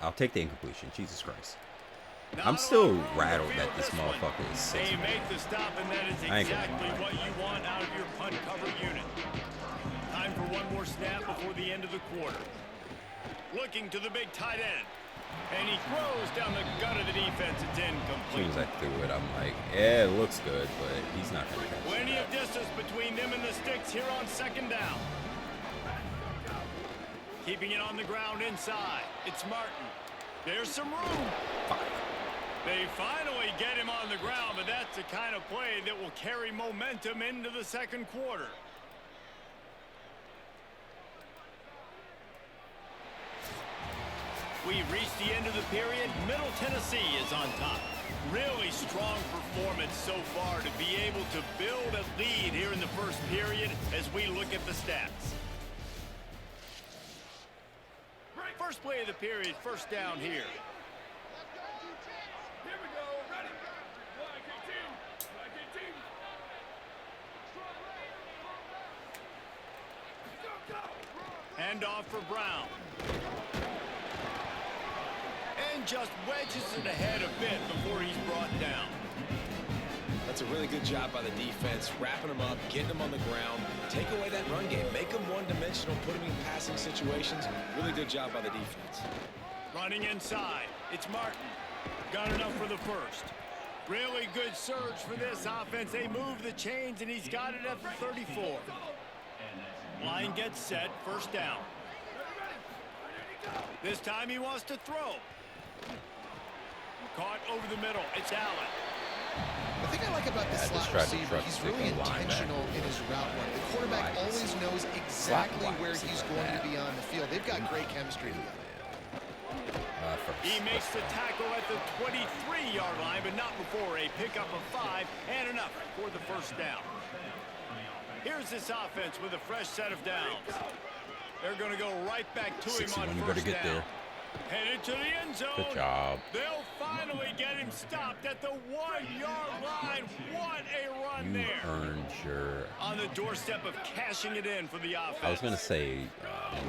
I'll take the incompletion. Jesus Christ. I'm still rattled that this motherfucker is 6'8". They make the stop, and that is exactly what you want out of your punt cover unit. Time for one more snap before the end of the quarter. Looking to the big tight end. And he throws down the gut of the defense. It's As soon incomplete. as I threw it, I'm like, yeah, it looks good, but he's not going to catch Plenty it. of distance between them and the sticks here on 2nd down. Keeping it on the ground inside. It's Martin. There's some room. They finally get him on the ground, but that's the kind of play that will carry momentum into the 2nd quarter. We've reached the end of the period. Middle Tennessee is on top. Really strong performance so far to be able to build a lead here in the 1st period as we look at the stats. First play of the period, 1st down here. Here we go. Ready. Flag 18. Flag 18. Go, go. Hand off for Brown. just wedges it ahead a bit before he's brought down. That's a really good job by the defense, wrapping them up, getting them on the ground, take away that run game, make them one-dimensional, put them in passing situations. Really good job by the defense. Running inside, it's Martin. Got enough for the first. Really good surge for this offense. They move the chains, and he's got it at the 34. Line gets set, first down. This time he wants to throw. Caught over the middle, it's Allen. The thing I like about this slot receiver, he's really intentional in his route run. The quarterback always knows exactly where he's going to be on the field. They've got great chemistry together. He makes the tackle at the 23-yard line, but not before a pickup of 5 and enough for the first down. Here's this offense with a fresh set of downs. They're going to go right back to him on first down. Headed to the end zone. Good job. They'll finally get him stopped at the 1-yard line. What a run there. You earned your... On the doorstep of cashing it in for the offense. I was going to say,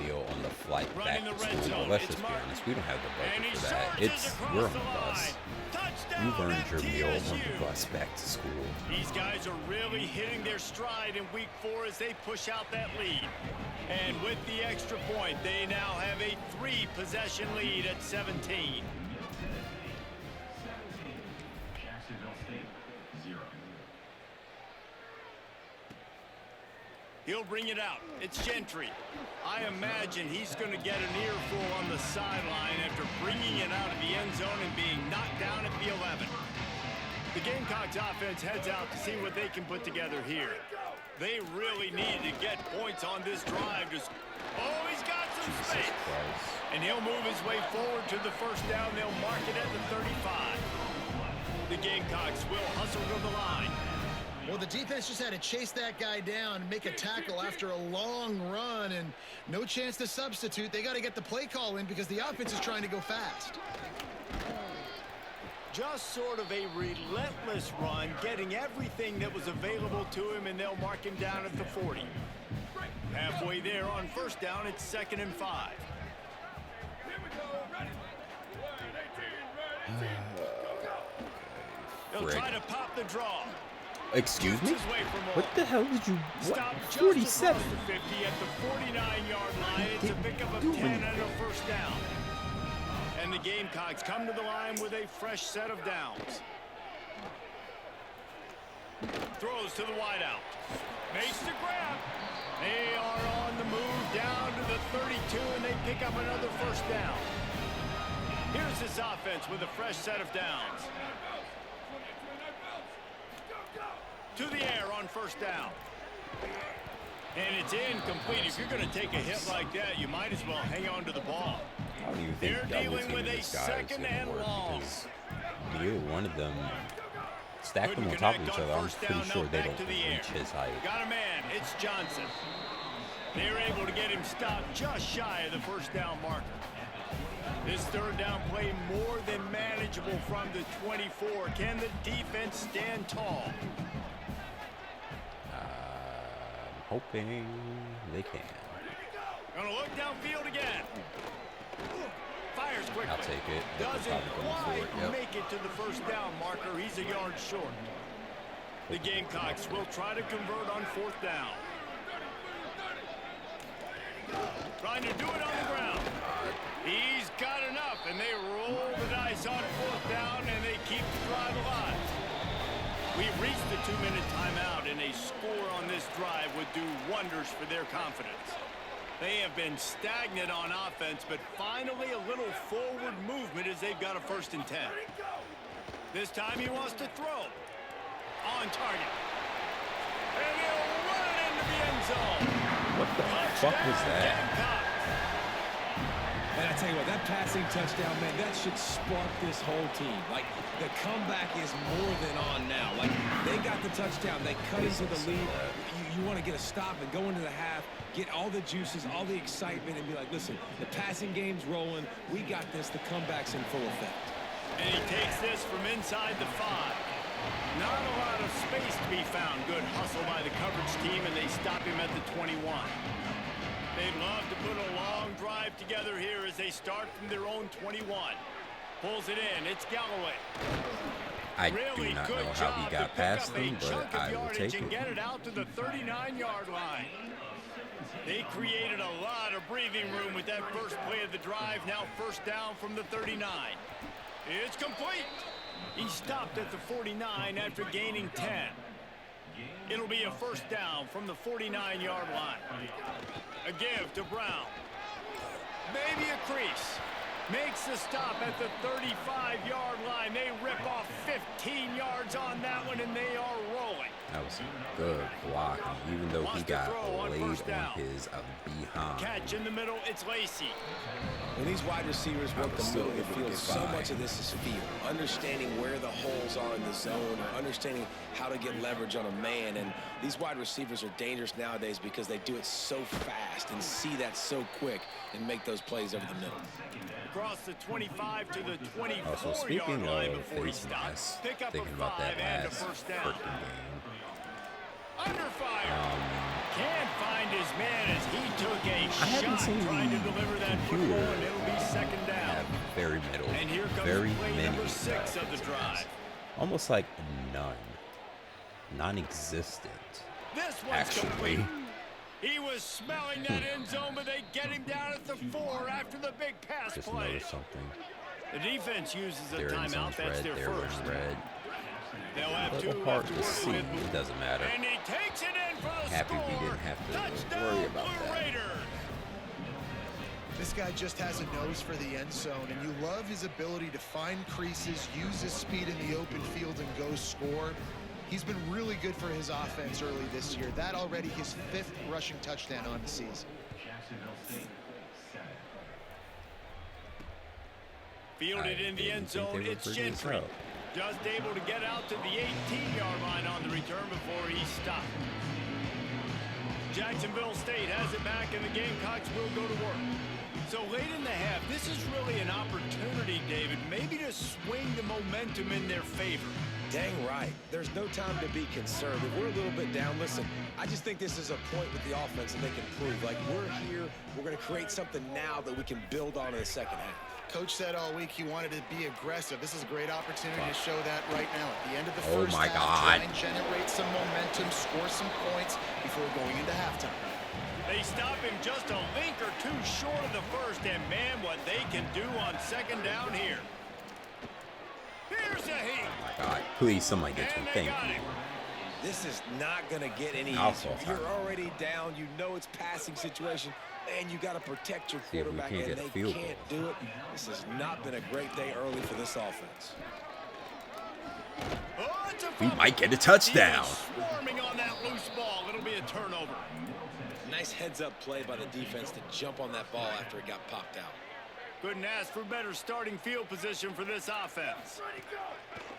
Neil, on the flight back to school, but let's just be honest, we don't have the budget for that. We're on the bus. You've earned your meal on the bus back to school. These guys are really hitting their stride in week 4 as they push out that lead. And with the extra point, they now have a 3-possession lead at 17. He'll bring it out. It's Gentry. I imagine he's going to get an earful on the sideline after bringing it out of the end zone and being knocked down at the 11. The Gamecocks offense heads out to see what they can put together here. They really need to get points on this drive. Oh, he's got some space. And he'll move his way forward to the first down. They'll mark it at the 35. The Gamecocks will hustle to the line. Well, the defense just had to chase that guy down and make a tackle after a long run, and no chance to substitute. They got to get the play call in because the offense is trying to go fast. Just sort of a relentless run, getting everything that was available to him, and they'll mark him down at the 40. Halfway there on first down, it's 2nd and 5. They'll try to pop the draw. Excuse me? What the hell did you... What? 47? 50 at the 49-yard line. It's a pickup of 10 and a first down. And the Gamecocks come to the line with a fresh set of downs. Throws to the wideout. Makes the grab. They are on the move down to the 32, and they pick up another first down. Here's this offense with a fresh set of downs. To the air on first down. And it's incomplete. If you're going to take a hit like that, you might as well hang on to the ball. They're dealing with a 2nd and long. Neither one of them stack them on top of each other. I'm pretty sure they don't reach his height. Got a man. It's Johnson. They're able to get him stopped just shy of the first down marker. This third down play more than manageable from the 24. Can the defense stand tall? Hoping they can. Gonna look downfield again. Fires quickly. I'll take it. Doesn't quite make it to the first down marker. He's a yard short. The Gamecocks will try to convert on 4th down. Trying to do it on the ground. He's got enough, and they roll the dice on 4th down, and they keep the drive alive. We've reached the 2-minute timeout, and a score on this drive would do wonders for their confidence. They have been stagnant on offense, but finally a little forward movement as they've got a 1st and 10. This time he wants to throw. On target. And he'll run it into the end zone. What the fuck was that? And I tell you what, that passing touchdown, man, that should spark this whole team. Like, the comeback is more than on now. Like, they got the touchdown. They cut into the lead. You want to get a stop and go into the half, get all the juices, all the excitement, and be like, listen, the passing game's rolling. We got this. The comeback's in full effect. And he takes this from inside the 5. Not a lot of space to be found. Good hustle by the coverage team, and they stop him at the 21. They'd love to put a long drive together here as they start from their own 21. Pulls it in. It's Galloway. I do not know how he got past them, but I will take it. And get it out to the 39-yard line. They created a lot of breathing room with that first play of the drive. Now first down from the 39. It's complete. He stopped at the 49 after gaining 10. It'll be a first down from the 49-yard line. A give to Brown. Maybe a crease. Makes the stop at the 35-yard line. They rip off 15 yards on that one, and they are rolling. That was a good block, even though he got laid on his behind. Catch in the middle, it's Lacey. When these wide receivers work the middle of the field, so much of this is feel. Understanding where the holes are in the zone, or understanding how to get leverage on a man. And these wide receivers are dangerous nowadays because they do it so fast and see that so quick and make those plays over the middle. Across the 25 to the 24-yard Also, speaking line of before he face stops. mask, Pick up thinking a about 5 that and a last first down. freaking game. Under fire. Can't find his man as he took a I haven't shot seen trying to the deliver that computer football, and it'll be second down. have very middle, And here comes very play many number 6 of the face drive. masks. Almost like none, non-existent. This one's Actually. complete. He was smelling that end zone, but they get him down at the 4 after the big pass Just play. noticed something. The defense uses a Their end timeout. zone's That's red, their they're first. in red. They'll have Little 2 hard left to to work see. with. It doesn't matter. And he takes it in for the Happy score. we didn't have to Touchdown, worry about Blue that. Raiders. This guy just has a nose for the end zone, and you love his ability to find creases, use his speed in the open field, and go score. He's been really good for his offense early this year. That already his 5th rushing touchdown on the season. Fielded in the end zone, it's Gentry. Just able to get out to the 18-yard line on the return before he stopped. Jacksonville State has it back, and the Gamecocks will go to work. So late in the half, this is really an opportunity, David, maybe to swing the momentum in their favor. Dang right. There's no time to be concerned. If we're a little bit down, listen, I just think this is a point with the offense that they can prove. Like, we're here, we're going to create something now that we can build on in the second half. Coach said all week he wanted to be aggressive. This is a great opportunity to show that right now. At the end of the first half, try and generate some momentum, score some points before going into halftime. They stop him just a link or two short of the first, and man, what they can do on second down here. Here's a heat. Oh my God! Please, somebody get to me. Thank you. This is not going to get any easier. You're already down. You know it's passing situation, and you got to protect your quarterback, and they can't do it. This has not been a great day early for this offense. We might get a touchdown. Swarming on that loose ball. It'll be a turnover. Nice heads-up play by the defense to jump on that ball after it got popped out. Couldn't ask for better starting field position for this offense.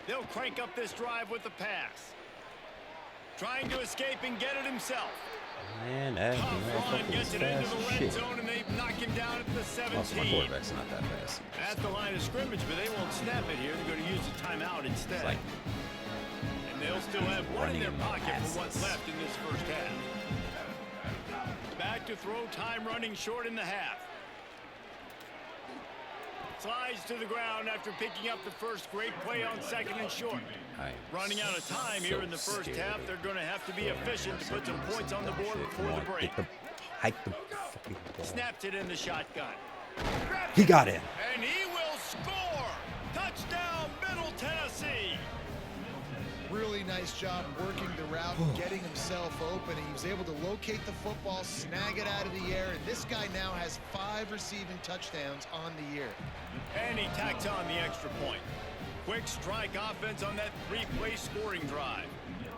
They'll crank up this drive with the pass. Trying to escape and get it himself. Man, that gets it into the red zone, and they knock him down at the 17. Also, my quarterback's not that fast. At the line of scrimmage, but they won't snap it here. They're going to use the timeout instead. Like, and they'll still have one in their pocket for what's left in this first half. Back to throw, time running short in the half. Slides to the ground after picking up the first great play on second and short. Running out of time here in the first half. They're going to have to be efficient to put some points on the board before the break. Snaps it in the shotgun. He got in. And he will score. Touchdown, Middle Tennessee. Really nice job working the route and getting himself open. He was able to locate the football, snag it out of the air, and this guy now has 5 receiving touchdowns on the year. And he tacks on the extra point. Quick strike offense on that 3-play scoring drive.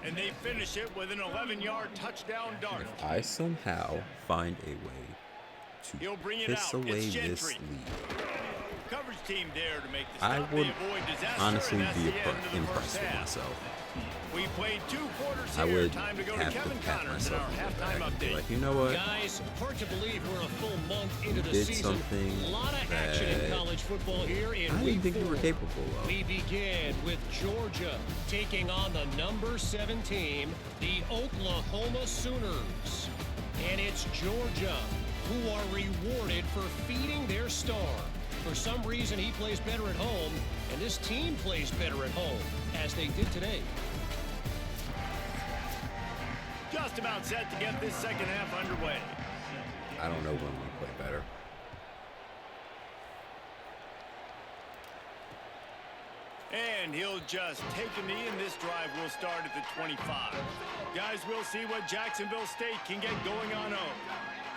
And they finish it with an 11-yard touchdown dart. If I somehow find a way to piss away this lead, coverage team there to make the I stop. would They avoid disaster, honestly and that's be the end of the impressed first with half. myself. We played 2 quarters I here. would Time to go have to Kevin to pat Connors in our myself on the halftime back and be update. like, you know what? Guys, hard to believe we're a full month into the did season. something A lot of action in college football here in I week didn't think 4. we were capable of. We begin with Georgia taking on the number 7 team, the Oklahoma Sooners. And it's Georgia who are rewarded for feeding their star. For some reason, he plays better at home, and this team plays better at home, as they did today. Just about set to get this second half underway. I don't know when we play better. And he'll just take a knee, and this drive will start at the 25. Guys, we'll see what Jacksonville State can get going on home.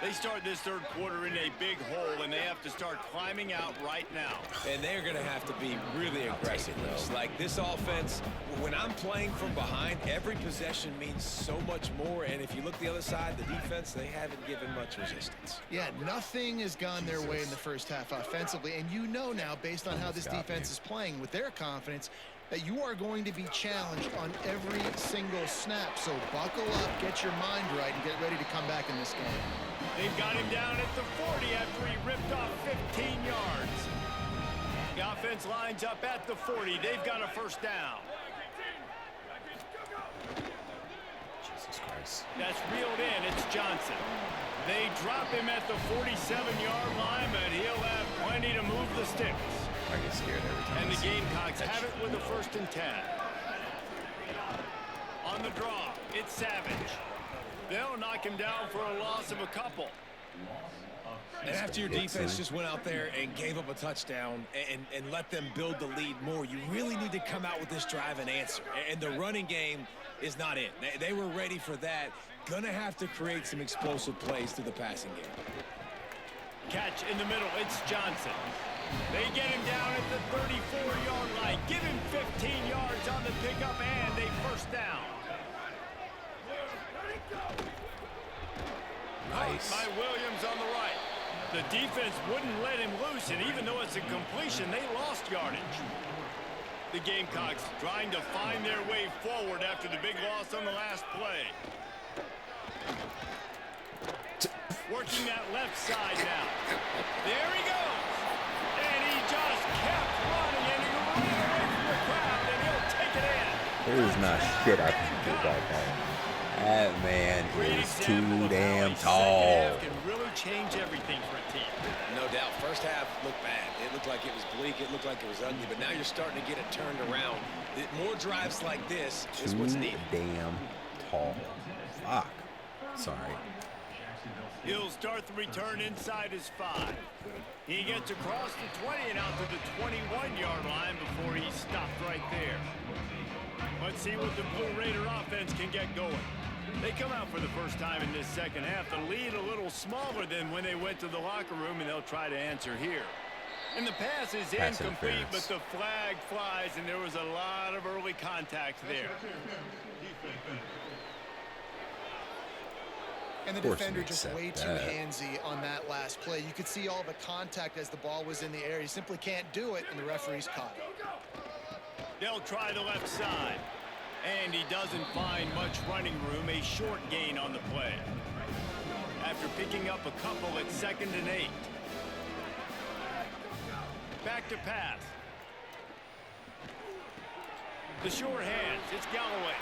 They start this third quarter in a big hole, and they have to start climbing out right now. And they're going to have to be really aggressive. Like this offense, when I'm playing from behind, every possession means so much more. And if you look the other side, the defense, they haven't given much resistance. Yeah, nothing has gone their way in the first half offensively. And you know now, based on how this defense is playing with their confidence, that you are going to be challenged on every single snap. So buckle up, get your mind right, and get ready to come back in this game. They've got him down at the 40 after he ripped off 15 yards. The offense lines up at the 40. They've got a first down. Jesus Christ. That's reeled in. It's Johnson. They drop him at the 47-yard line, but he'll have plenty to move the sticks. I get scared every time. And the Gamecocks have it with a 1st and 10. On the draw, it's Savage. They'll knock him down for a loss of a couple. And after your defense just went out there and gave up a touchdown and let them build the lead more, you really need to come out with this drive and answer. And the running game is not it. They were ready for that. Gonna have to create some explosive plays through the passing game. Catch in the middle, it's Johnson. They get him down at the 34-yard line. Give him 15 yards on the pickup and a first down. Nice. By Williams on the right. The defense wouldn't let him loose, and even though it's a completion, they lost yardage. The Gamecocks trying to find their way forward after the big loss on the last play. Working that left side now. There he goes. And he just kept running, and he ran away from the crowd, and he'll take it in. There is not shit I can do about that. That man is too damn tall. Can really change everything for a team. No doubt. First half looked bad. It looked like it was bleak. It looked like it was ugly. But now you're starting to get it turned around. More drives like this is what's needed. Damn tall. Fuck. Sorry. He'll start the return inside his 5. He gets across the 20 and out to the 21-yard line before he stopped right there. Let's see what the Blue Raider offense can get going. They come out for the first time in this second half. The lead a little smaller than when they went to the locker room, and they'll try to answer here. And the pass is incomplete, but the flag flies, and there was a lot of early contact there. And the defender just way too handsy on that last play. You could see all the contact as the ball was in the air. He simply can't do it, and the referee's caught it. They'll try the left side. And he doesn't find much running room. A short gain on the play. After picking up a couple at 2nd and 8. Back to pass. The short hands. It's Galloway.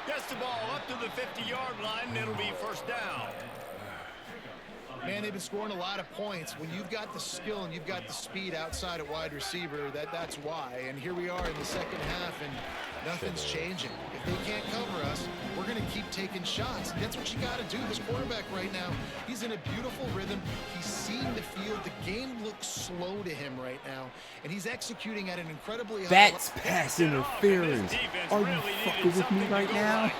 Gets the ball up to the 50-yard line, and it'll be first down. Man, they've been scoring a lot of points. When you've got the skill and you've got the speed outside at wide receiver, that's why. And here we are in the second half, and nothing's changing. If they can't cover us, we're going to keep taking shots. And that's what you got to do. This quarterback right now, he's in a beautiful rhythm. He's seeing the field. The game looks slow to him right now, and he's executing at an incredibly high level. That's pass interference. Are you fucking with me right now?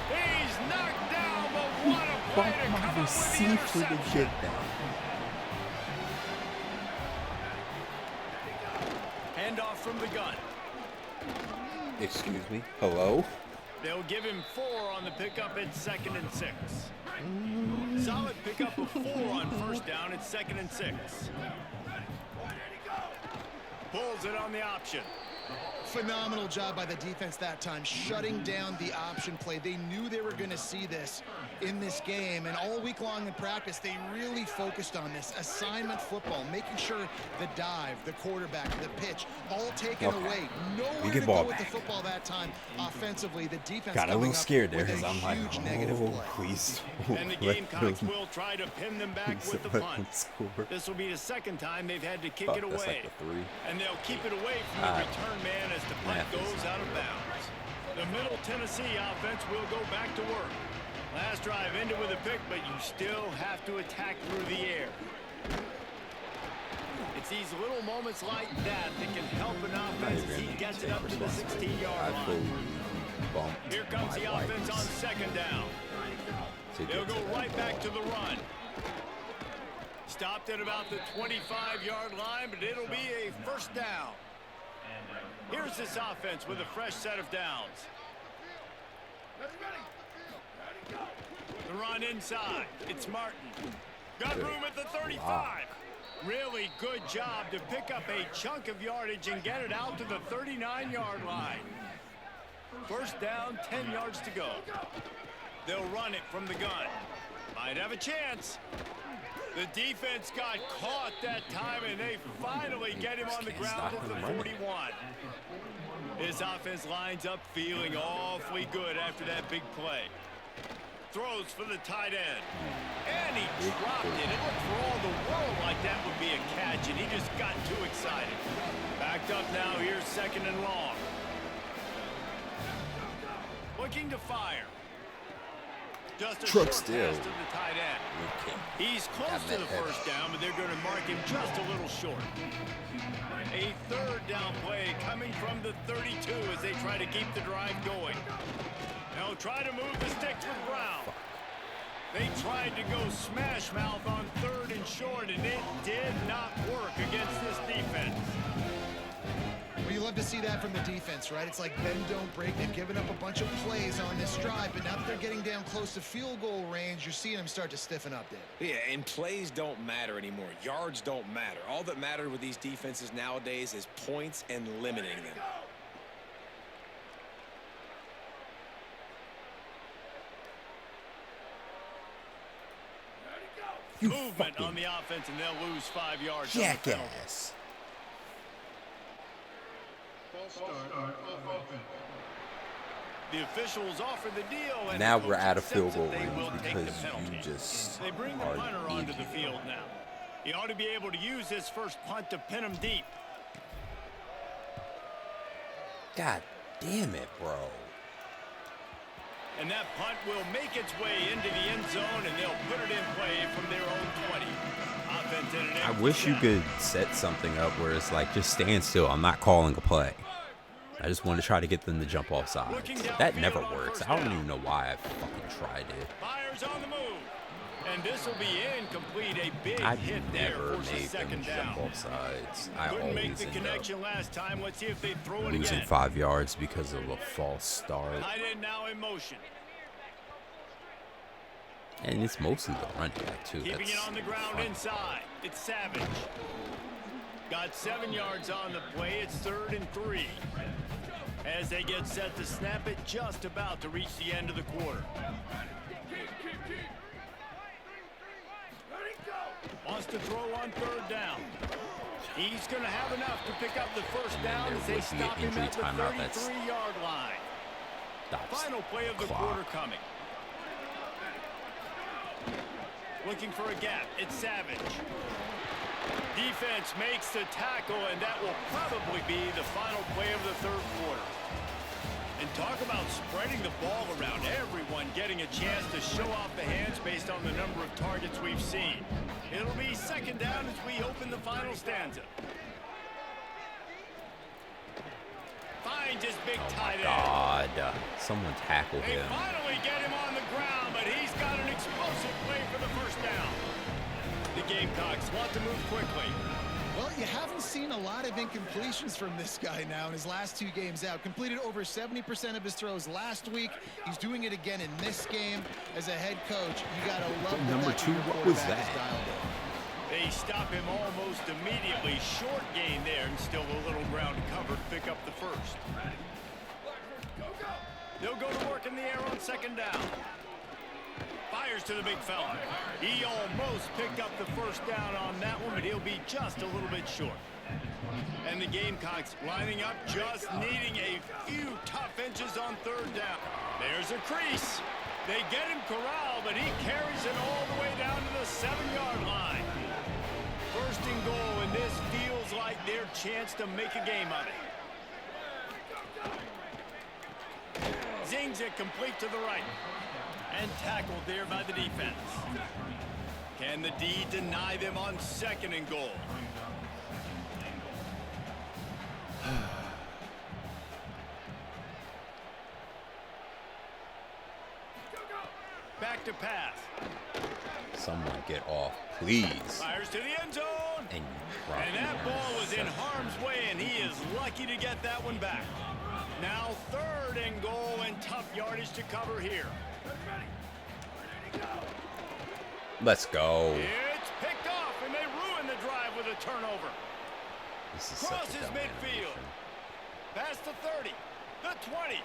He's knocked down, but what a play to come up with the interception. Handoff from the gun. Excuse me. Hello? They'll give him 4 on the pickup at 2nd and 6. Solid pickup of 4 on first down at 2nd and 6. Pulls it on the option. Phenomenal job by the defense that time, shutting down the option play. They knew they were going to see this in this game, and all week long in practice, they really focused on this assignment football, making sure the dive, the quarterback, the pitch, all taken away. Nowhere to go with the football that time. Offensively, the defense got a little scared there because I'm like, oh, please. And the Gamecocks will try to pin them back with the punt. This will be the second time they've had to kick it away. Like the 3. And they'll keep it away from the return man as the punt goes out of bounds. The Middle Tennessee offense will go back to work. Last drive ended with a pick, but you still have to attack through the air. It's these little moments like that that can help an offense as he gets it up to the 16-yard line. Here comes the offense on second down. They'll go right back to the run. Stopped at about the 25-yard line, but it'll be a first down. Here's this offense with a fresh set of downs. The run inside. It's Martin. Got room at the 35. Really good job to pick up a chunk of yardage and get it out to the 39-yard line. First down, 10 yards to go. They'll run it from the gun. Might have a chance. The defense got caught that time, and they finally get him on the ground at the 41. This offense lines up feeling awfully good after that big play. Throws for the tight end. And he dropped it. It looked for all the world like that would be a catch, and he just got too excited. Backed up now. Here's second and long. Looking to fire. Just a short pass to the tight end. He's close to the first down, but they're going to mark him just a little short. A third down play coming from the 32 as they try to keep the drive going. They'll try to move the sticks with Brown. They tried to go smash mouth on third and short, and it did not work against this defense. Well, you love to see that from the defense, right? It's like bend, don't break. They've given up a bunch of plays on this drive, but now that they're getting down close to field goal range, you're seeing them start to stiffen up there. Yeah, and plays don't matter anymore. Yards don't matter. All that matters with these defenses nowadays is points and limiting them. Movement on the offense, and they'll lose 5 yards. Jackass. The officials offer the deal, and now we're out of field goal range because you just they bring the punter onto the field now. He ought to be able to use his first punt to pin him deep. God damn it, bro. And that punt will make its way into the end zone, and they'll put it in play from their own 20. Offense in an I wish you could set something up where it's like, just stand still. I'm not calling a play. I just want to try to get them to jump off sides. That never works. I don't even know why I fucking tried it. Fires on the move. And this will be incomplete. A big I've hit there never for made them second jump down. off sides. I Couldn't make always the end connection up last time. Let's see if they throw it losing again. 5 yards because of a false start. Tight end now in motion. And it's mostly the running back, too. Keeping That's it on the ground fun. inside. It's Savage. Got 7 yards on the play. It's 3rd and 3. As they get set to snap it, just about to reach the end of the quarter. Wants to throw on 3rd down. He's going to have enough to pick up the first down as they stop him at the 33-yard line. Final play of the quarter coming. Looking for a gap. It's Savage. Defense makes the tackle, and that will probably be the final play of the 3rd quarter. And talk about spreading the ball around. Everyone getting a chance to show off the hands based on the number of targets we've seen. It'll be 2nd down as we open the final stanza. Finds his big tight end. God, someone tackle They him. finally get him on the ground, but he's got an explosive play for the first down. The Gamecocks want to move quickly. Well, you haven't seen a lot of incompletions from this guy now in his last 2 games out. Completed over 70% of his throws last week. He's doing it again in this game. As a head coach, you got to love that Number 2, what was that? They stop him almost immediately. Short gain there, and still a little ground covered. pick up the first. They'll go to work in the air on second down. Fires to the big fella. He almost picked up the first down on that one, but he'll be just a little bit short. And the Gamecocks lining up, just needing a few tough inches on third down. There's a crease. They get him corralled, but he carries it all the way down to the 7-yard line. First and goal, and this feels like their chance to make a game of it. Zings it complete to the right. And tackled there by the defense. Can the D deny them on second and goal? Back to pass. Someone get off, please. Fires to the end zone. And that ball was in harm's way, and he is lucky to get that one back. Now third and goal, and tough yardage to cover here. Let's go. It's picked off, and they ruin the drive with a turnover. This is Crosses such a dumb midfield. animation. Past the 30, the 20.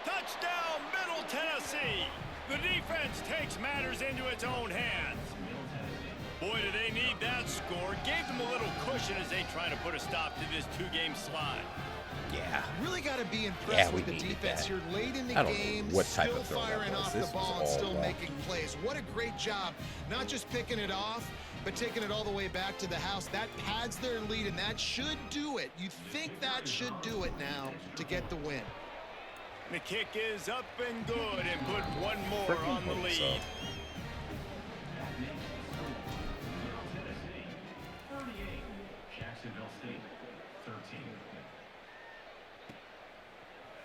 Touchdown, Middle Tennessee. The defense takes matters into its own hands. Boy, do they need that score. Gave them a little cushion as they try to put a stop to this two-game slide. Yeah. Really got to be impressed with the defense here late in the game. What type still of throw firing that was. off This the ball and was all still wrong. making plays. What a great job. Not just picking it off, but taking it all the way back to the house. That pads their lead, and that should do it. You think that should do it now to get the win. The kick is up and good, and put one more on the lead.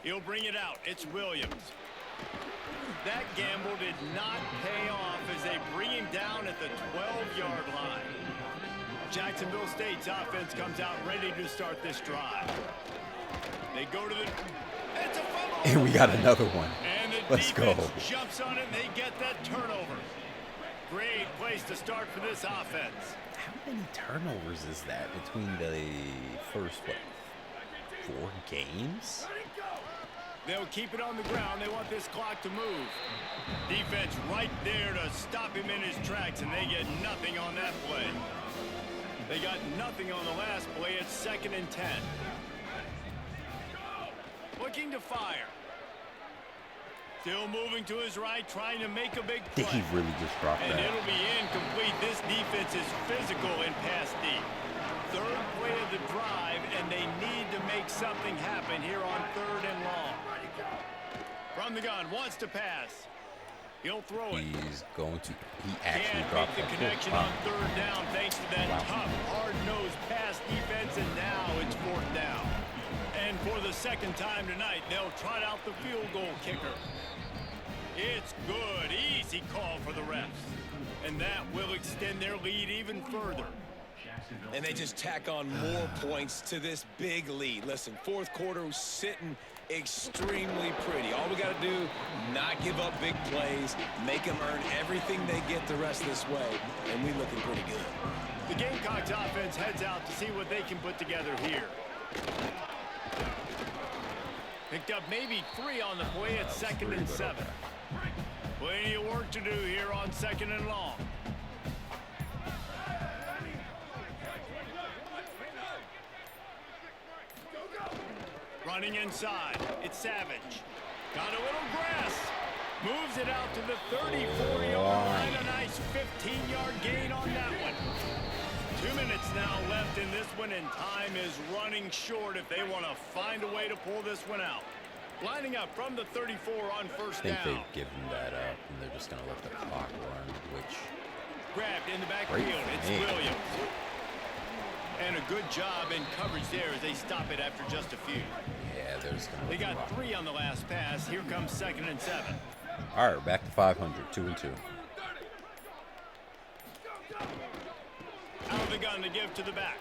He'll bring it out. It's Williams. That gamble did not pay off as they bring him down at the 12-yard line. Jacksonville State's offense comes out ready to start this drive. They go to the... It's a fumble. And we got another one. And the Let's go. defense jumps on it, and they get that turnover. Great place to start for this offense. How many turnovers is that between the first, 4 games? They'll keep it on the ground. They want this clock to move. Defense right there to stop him in his tracks, and they get nothing on that play. They got nothing on the last play. It's 2nd and 10. Looking to fire. Still moving to his right, trying to make a big play. Did he really just drop And that? it'll be incomplete. This defense is physical in pass deep. Third play of the drive, and they need to make something happen here on 3rd and long. From the gun, wants to pass. He'll throw it. He's going to. He actually Can't dropped make the that. connection on 3rd down thanks to that tough, hard-nosed pass defense, and now it's 4th down. And for the 2nd time tonight, they'll trot out the field goal kicker. It's good. Easy call for the refs. And that will extend their lead even further. And they just tack on more points to this big lead. Listen, 4th quarter was sitting extremely pretty. All we got to do, not give up big plays, make them earn everything they get the rest of this way, and we looking pretty good. The Gamecocks offense heads out to see what they can put together here. Picked up maybe 3 on the play at 2nd and 7. Plenty of work to do here on 2nd and long. Running inside, it's Savage. Got a little grass. Moves it out to the 34-yard line. A nice 15-yard gain on that one. 2 minutes now left in this one, and time is running short if they want to find a way to pull this one out. Lining up from the 34 on 1st I down. think they've given that up, and they're just going to let the clock run, which... Grabbed in the backfield. It's Williams. And a good job in coverage there as they stop it after just a few. Yeah, they're just going to... They got 3 on the last pass. Here comes 2nd and 7. All right, back to 500, 2-2. Out of the gun to give to the back.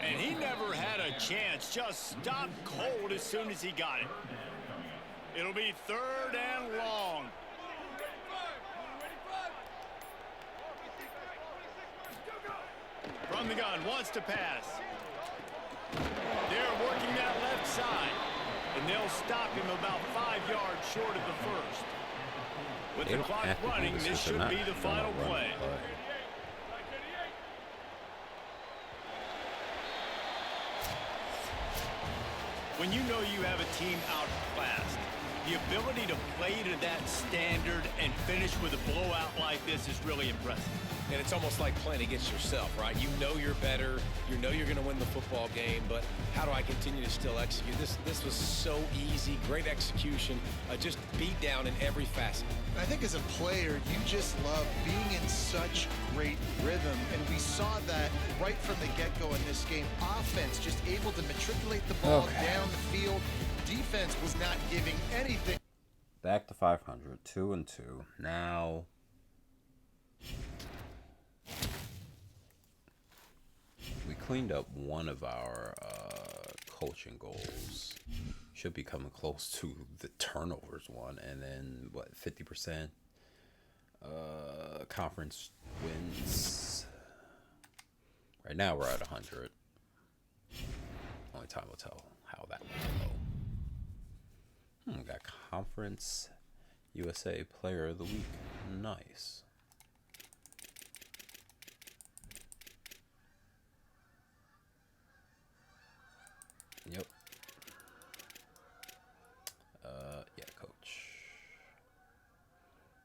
And he never had a chance. Just stopped cold as soon as he got it. It'll be 3rd and long. From the gun, wants to pass. They're working And they'll stop him about 5 yards short of the first. With the clock running, this should be the final play. When you know you have a team outclassed, the ability to play to that standard and finish with a blowout like this is really impressive. And it's almost like playing against yourself, right? You know you're better. You know you're going to win the football game, but how do I continue to still execute? This was so easy, great execution, just beat down in every facet. I think as a player, you just love being in such great rhythm, and we saw that right from the get-go in this game. Offense just able to matriculate the ball down the field. Defense was not giving anything. Back to 500, 2-2. Now, we cleaned up one of our coaching goals. Should be coming close to the turnovers one, and then what, 50% conference wins. Right now we're at 100. Only time will tell how that will go. We got Conference USA Player of the Week. Nice. Yep. Yeah, coach.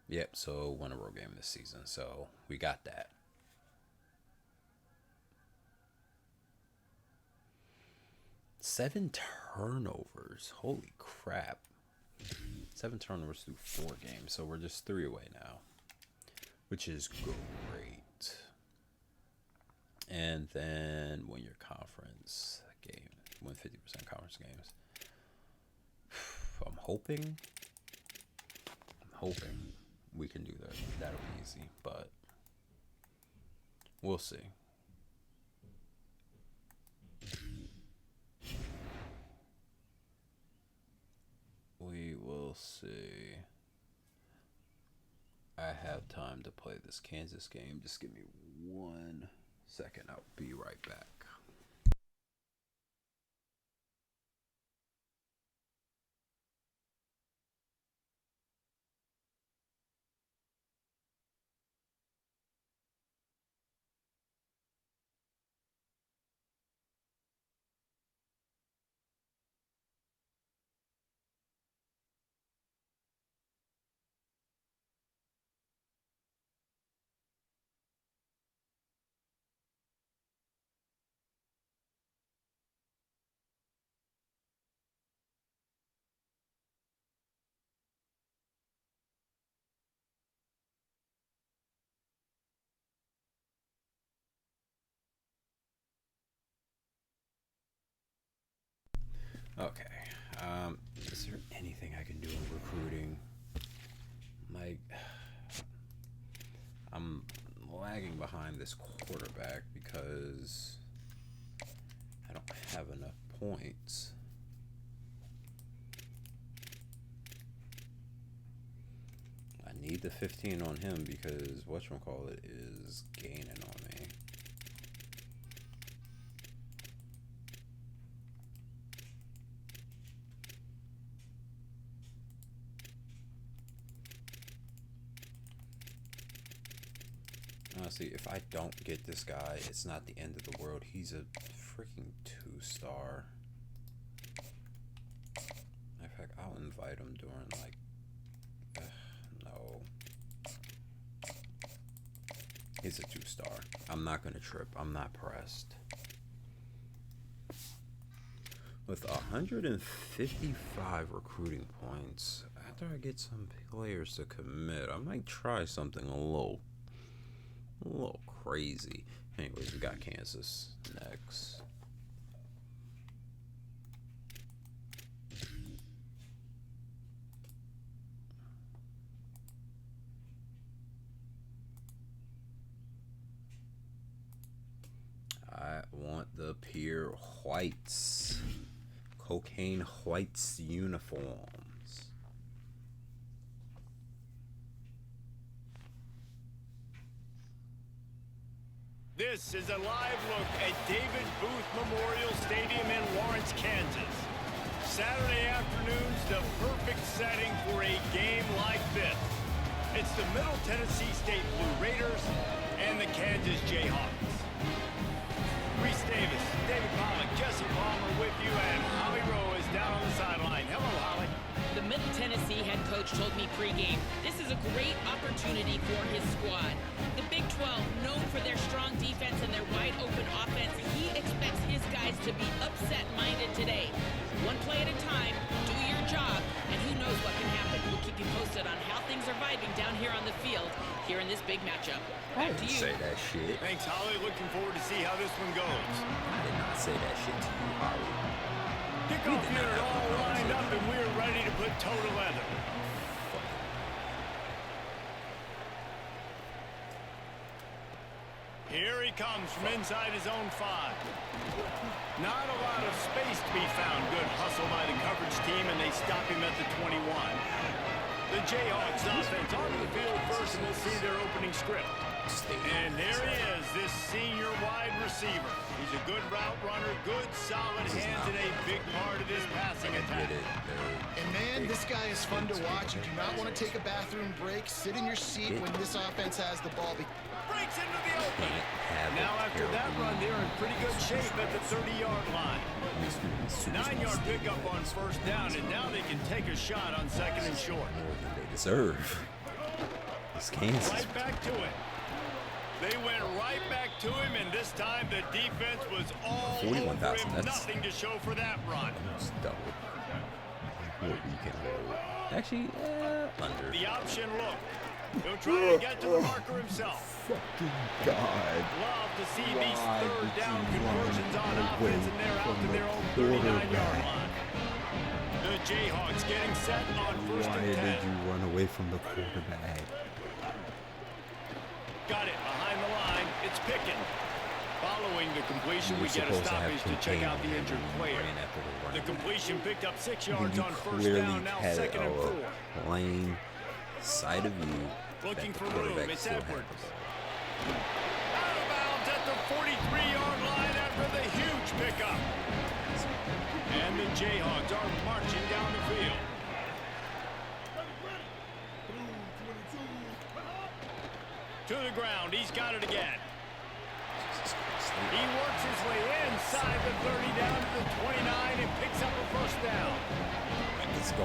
Yep, so won a road game this season, so we got that. Seven turnovers. Holy crap. 7 turnovers through 4 games, so we're just 3 away now, which is great. And then win your conference game. Win 50% conference games. I'm hoping we can do that. That'll be easy, but we'll see. We will see. I have time to play this Kansas game. Just give me 1 second. I'll be right back. Okay. Is there anything I can do in recruiting? Like, I'm lagging behind this quarterback because I don't have enough points. I need the 15 on him because whatchamacallit is gaining on me. Honestly, if I don't get this guy, it's not the end of the world. He's a freaking 2-star. In fact, I'll invite him during, like, no. He's a 2-star. I'm not going to trip. I'm not pressed. With 155 recruiting points, after I get some players to commit, I might try something a little crazy. Anyways, we got Kansas next. I want the pure whites. Cocaine whites uniforms. This is a live look at David Booth Memorial Stadium in Lawrence, Kansas. Saturday afternoon's the perfect setting for a game like this. It's the Middle Tennessee State Blue Raiders and the Kansas Jayhawks. Reese Davis, David Pollock, Jesse Palmer with you, and Holly Rowe is down on the sideline. Hello, Holly. The Middle Tennessee head coach told me pregame, this is a great opportunity for his squad. The Big 12, known for their strong defense and their wide-open offense, he expects his guys to be upset-minded today. One play at a time, do your job, and who knows what can happen. We'll keep you posted on how things are vibing down here on the field, here in this big matchup. Back to you. Say that shit. Thanks, Holly. Looking forward to see how this one goes. I did not say that shit to you, Holly. Kickoff unit all lined up, and we're ready to put toe to leather. Here he comes from inside his own 5. Not a lot of space to be found. Good hustle by the coverage team, and they stop him at the 21. The Jayhawks offense onto the field first, and we'll see their opening script. And there he is, this senior wide receiver. He's a good route runner, good solid hands, and a big part of this passing attack. And man, this guy is fun to watch. You do not want to take a bathroom break. Sit in your seat when this offense has the ball. Breaks into the open. Now after that run, they're in pretty good shape at the 30-yard line. 9-yard pickup on first down, and now they can take a shot on second and short. More than they deserve. This Kansas. Right back to it. They went right back to him, and this time the defense was all over him. Nothing to show for that run. Almost double. You can roll. Actually, under. The option look. He'll try to get to the marker himself. Fucking God. Love to see these third down conversions on offense, and they're out to their own 39-yard line. The Jayhawks getting set on first and 10. Why did you run away from the quarterback? Got it behind the line. It's Pickett. Following the completion, we get a stoppage to check out the injured player. The completion picked up 6 yards on first down. Now second and 4. Plain sight of view. Looking for room. It's Edwards. Out of bounds at the 43-yard line after the huge pickup. And the Jayhawks are marching down the field. To the ground. He's got it again. He works his way inside the 30 down to the 29 and picks up a first down.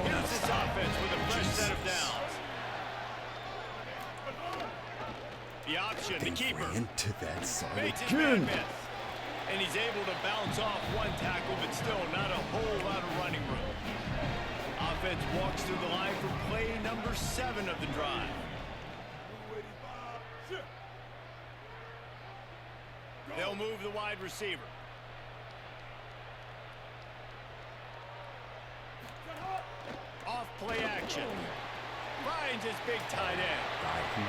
Here's this offense with a fresh set of downs. The option, the keeper. Into that side Makes his man miss. And he's able to bounce off one tackle, but still not a whole lot of running room. Offense walks through the line for play number 7 of the drive. They'll move the wide receiver. Off play action. Finds his big tight end.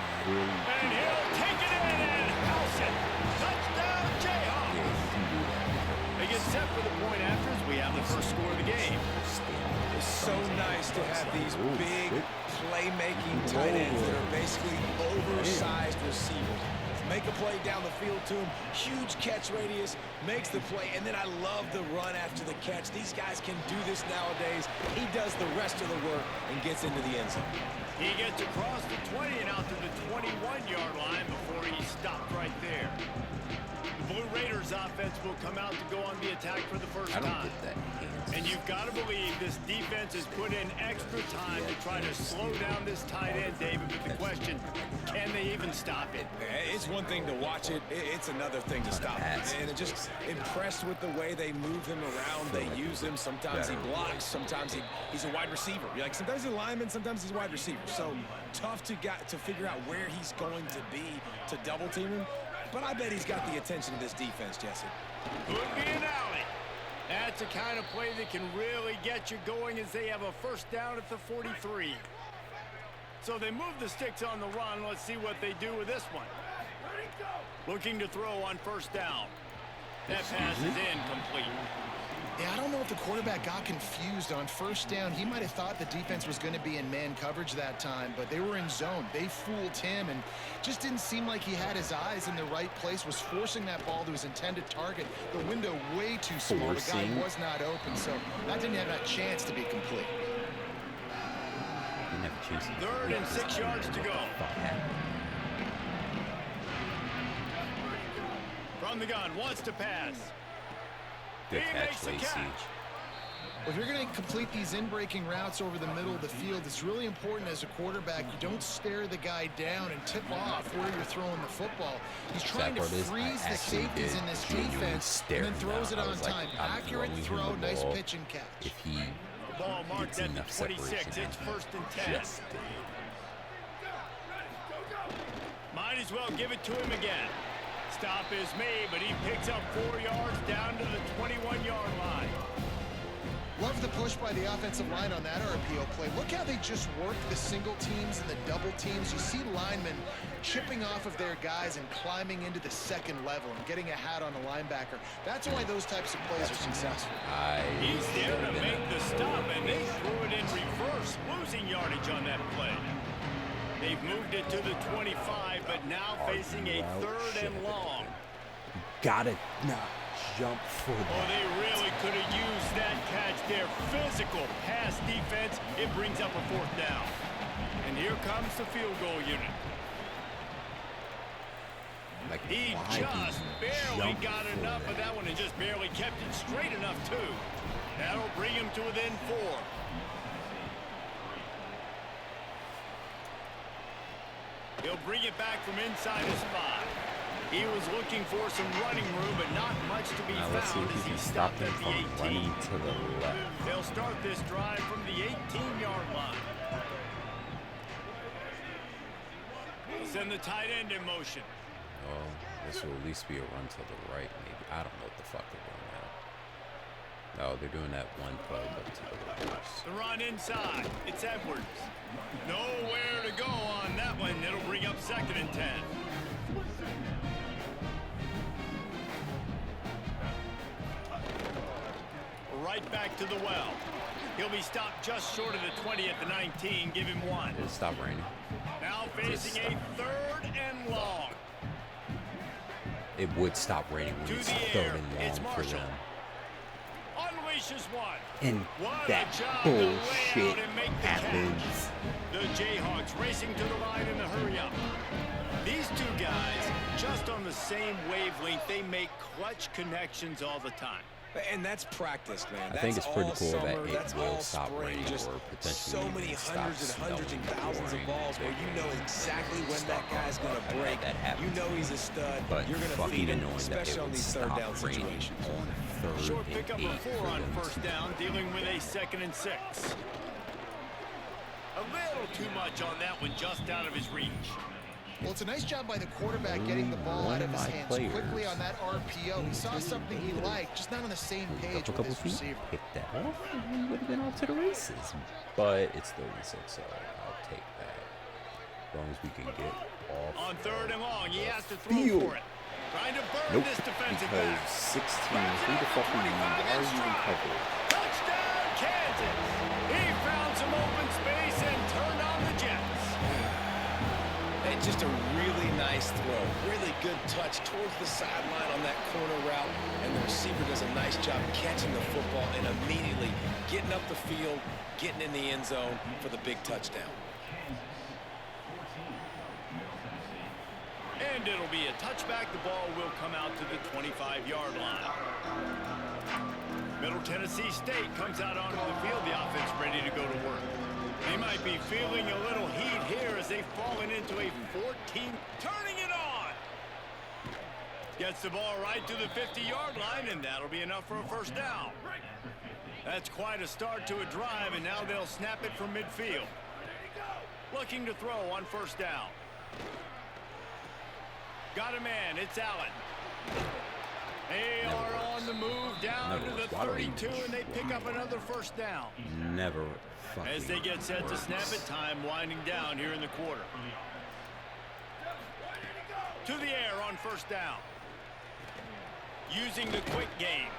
And he'll take it in and house it. Touchdown, Jayhawks. They get set for the point after as we have the first score of the game. It's so nice to have these big playmaking tight ends that are basically oversized receivers. Make a play down the field to him, huge catch radius, makes the play, and then I love the run after the catch. These guys can do this nowadays. He does the rest of the work and gets into the end zone. He gets across the 20 and out to the 21-yard line before he stopped right there. The Blue Raiders offense will come out to go on the attack for the first time. And you've got to believe this defense has put in extra time to try to slow down this tight end, David. But the question, can they even stop it? It's one thing to watch it. It's another thing to stop it. And just impressed with the way they move him around. They use him. Sometimes he blocks. Sometimes he's a wide receiver. You're like, sometimes he's a lineman. Sometimes he's a wide receiver. So tough to figure out where he's going to be to double team him. But I bet he's got the attention of this defense, Jesse. Could be an alley. That's the kind of play that can really get you going as they have a first down at the 43. So they move the sticks on the run. Let's see what they do with this one. Looking to throw on first down. That pass is incomplete. Yeah, I don't know if the quarterback got confused on first down. He might have thought the defense was going to be in man coverage that time, but they were in zone. They fooled him and just didn't seem like he had his eyes in the right place, was forcing that ball to his intended target. The window way too small. The guy was not open, so that didn't have a chance to be complete. Third and 6 yards to go. From the gun, wants to pass. Good catch, Lacey. Well, if you're going to complete these in-breaking routes over the middle of the field, it's really important as a quarterback you don't stare the guy down and tip off where you're throwing the football. He's trying to freeze the safeties in this defense and then throws it on time. Accurate throw, nice pitch and catch. If he ball marked at the 26, it's first and 10. Might as well give it to him again. Stop is made, but he picks up 4 yards down to the 21-yard line. Love the push by the offensive line on that RPO play. Look how they just work the single teams and the double teams. You see linemen chipping off of their guys and climbing into the second level and getting a hat on the linebacker. That's why those types of plays are successful. He's there to make the stop, and they threw it in reverse, losing yardage on that play. They've moved it to the 25, but now facing a third and long. Got it. No. Jump for that. Oh, they really could have used that catch there. Physical pass defense. It brings up a fourth down. And here comes the field goal unit. He just barely got enough of that one and just barely kept it straight enough, too. That'll bring him to within 4. He'll bring it back from inside his 5. He was looking for some running room, but not much to be found as he stopped at the 18. To the left. They'll start this drive from the 18-yard line. They'll send the tight end in motion. Well, this will at least be a run to the right, maybe. I don't know what the fuck they're doing now. No, they're doing that one play, but to the reverse. The run inside. It's Edwards. Nowhere to go on that one. It'll bring up 2nd and 10. Right back to the well. He'll be stopped just short of the 20 at the 19. Give him 1. It'll stop raining. Now facing a third and long. It would stop raining when it's third and long for them. Unleashes 1. And what that bullshit happens. The Jayhawks racing to the line in the hurry up. These two guys, just on the same wavelength, they make clutch connections all the time. And that's practice, man. I think it's pretty cool summer, that it will stop raining just or potentially so many hundreds and thousands of balls where you know exactly when that guy's going to break. You know he's a stud. But you're going to feed him, especially on these third down situations. Short pickup of 4 on first down, dealing with a 2nd and 6. A little too much on that one, just out of his reach. Well, it's a nice job by the quarterback getting the ball out of his hands quickly on that RPO. He saw something he liked, just not on the same page with his receiver. Pick that off, and we would have been off to the races. But it's 36, so I'll take that. As long as we can get off. On third and long, he has to throw for it. Trying to burn this defensive back. 16, who the fuck are you covered? Touchdown, Kansas! He found some open space and turned on the Jets. And just a really nice throw. Really good touch towards the sideline on that corner route. And the receiver does a nice job catching the football and immediately getting up the field, getting in the end zone for the big touchdown. And it'll be a touchback. The ball will come out to the 25-yard line. Middle Tennessee State comes out onto the field. The offense ready to go to work. They might be feeling a little heat here as they've fallen into a 14, turning it on. Gets the ball right to the 50-yard line, and that'll be enough for a first down. That's quite a start to a drive, and now they'll snap it from midfield. Looking to throw on first down. Got a man, it's Allen. They are on the move down to the 32, and they pick up another first down. Never. As they get set to snap it, time winding down here in the quarter. To the air on first down. Using the quick game.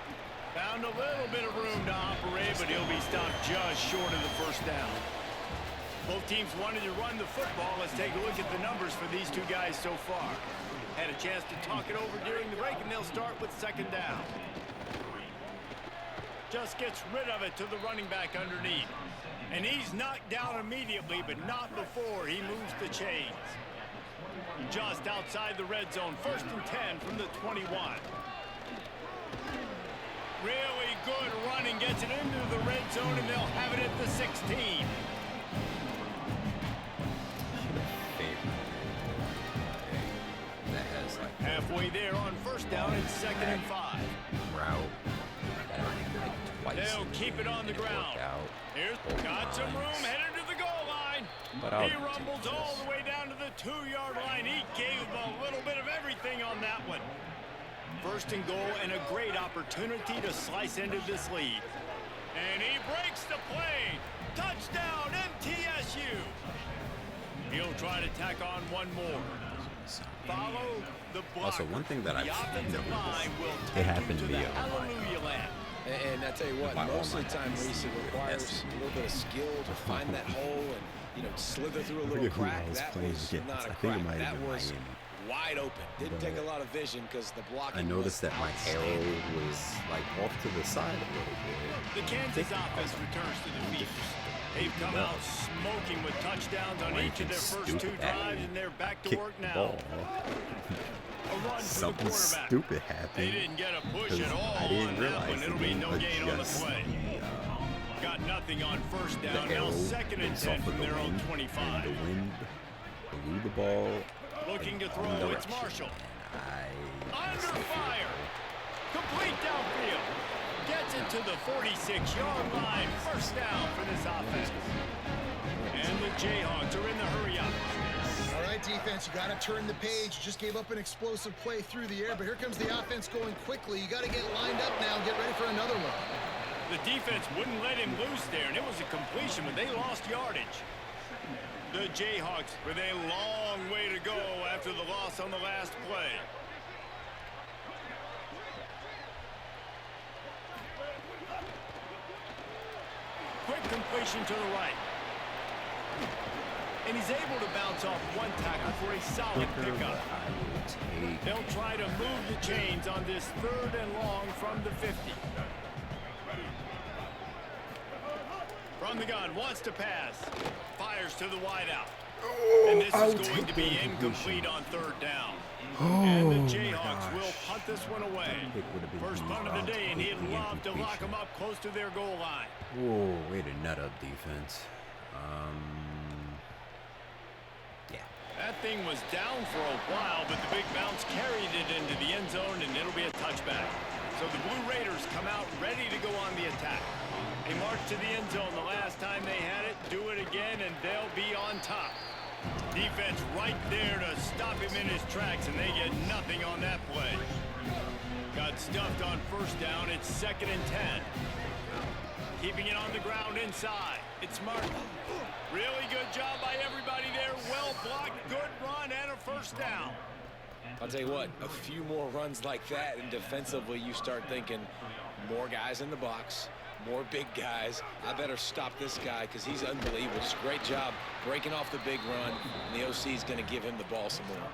Found a little bit of room to operate, but he'll be stopped just short of the first down. Both teams wanted to run the football. Let's take a look at the numbers for these two guys so far. Had a chance to talk it over during the break, and they'll start with second down. Just gets rid of it to the running back underneath. And he's knocked down immediately, but not before he moves the chains. Just outside the red zone, 1st and 10 from the 21. Really good running, gets it into the red zone, and they'll have it at the 16. Halfway there on first down and 2nd and 5. Route. Twice. They'll keep it on the ground. Here's got some room headed to the goal line. He rumbles all the way down to the 2-yard line. He gave a little bit of everything on that one. 1st and goal, and a great opportunity to slice into this lead. And he breaks the play. Touchdown, MTSU. He'll try to tack on one more. Follow the block. Also, one thing that I've noticed, it happened to me Hallelujah land. And I tell you what, most of the time, Reese, it requires a little bit of skill to find that hole and, you know, slither through a little crack. That was not a crack. That was wide open. Didn't take a lot of vision because the blocking. I noticed that my arrow was like off to the side a little bit. The Kansas offense returns to the field. They've come out smoking with touchdowns on each of their first 2 drives, and they're back to work now. A run Something for the stupid happened. They didn't get a push at all. I didn't realize one. It'll be no gain on the play. Got nothing on first down. Now 2nd and 10 from their own 25. The wind blew the ball. Looking to throw. It's Marshall. Under fire. Complete downfield. Gets it to the 46-yard line. 1st down for this offense. And the Jayhawks are in the hurry up. All right, defense, you got to turn the page. You just gave up an explosive play through the air, but here comes the offense going quickly. You got to get lined up now and get ready for another one. The defense wouldn't let him loose there, and it was a completion, but they lost yardage. The Jayhawks with a long way to go after the loss on the last play. Quick completion to the right. And he's able to bounce off one tackle for a solid pickup. They'll try to move the chains on this 3rd and long from the 50. From the gun, wants to pass. Fires to the wideout. And this is going to be incomplete on 3rd down. And the Jayhawks will punt this one away. First punt of the day, and he'd love to lock them up close to their goal line. Whoa, way to nut up defense. That thing was down for a while, but the big bounce carried it into the end zone, and it'll be a touchback. So the Blue Raiders come out ready to go on the attack. They marched to the end zone the last time they had it, do it again, and they'll be on top. Defense right there to stop him in his tracks, and they get nothing on that play. Got stuffed on 1st down. It's 2nd and 10. Keeping it on the ground inside. It's Martin. Really good job by everybody there. Well blocked, good run, and a 1st down. I'll tell you what, a few more runs like that, and defensively you start thinking more guys in the box, more big guys. I better stop this guy because he's unbelievable. Just great job breaking off the big run, and the OC is going to give him the ball some more.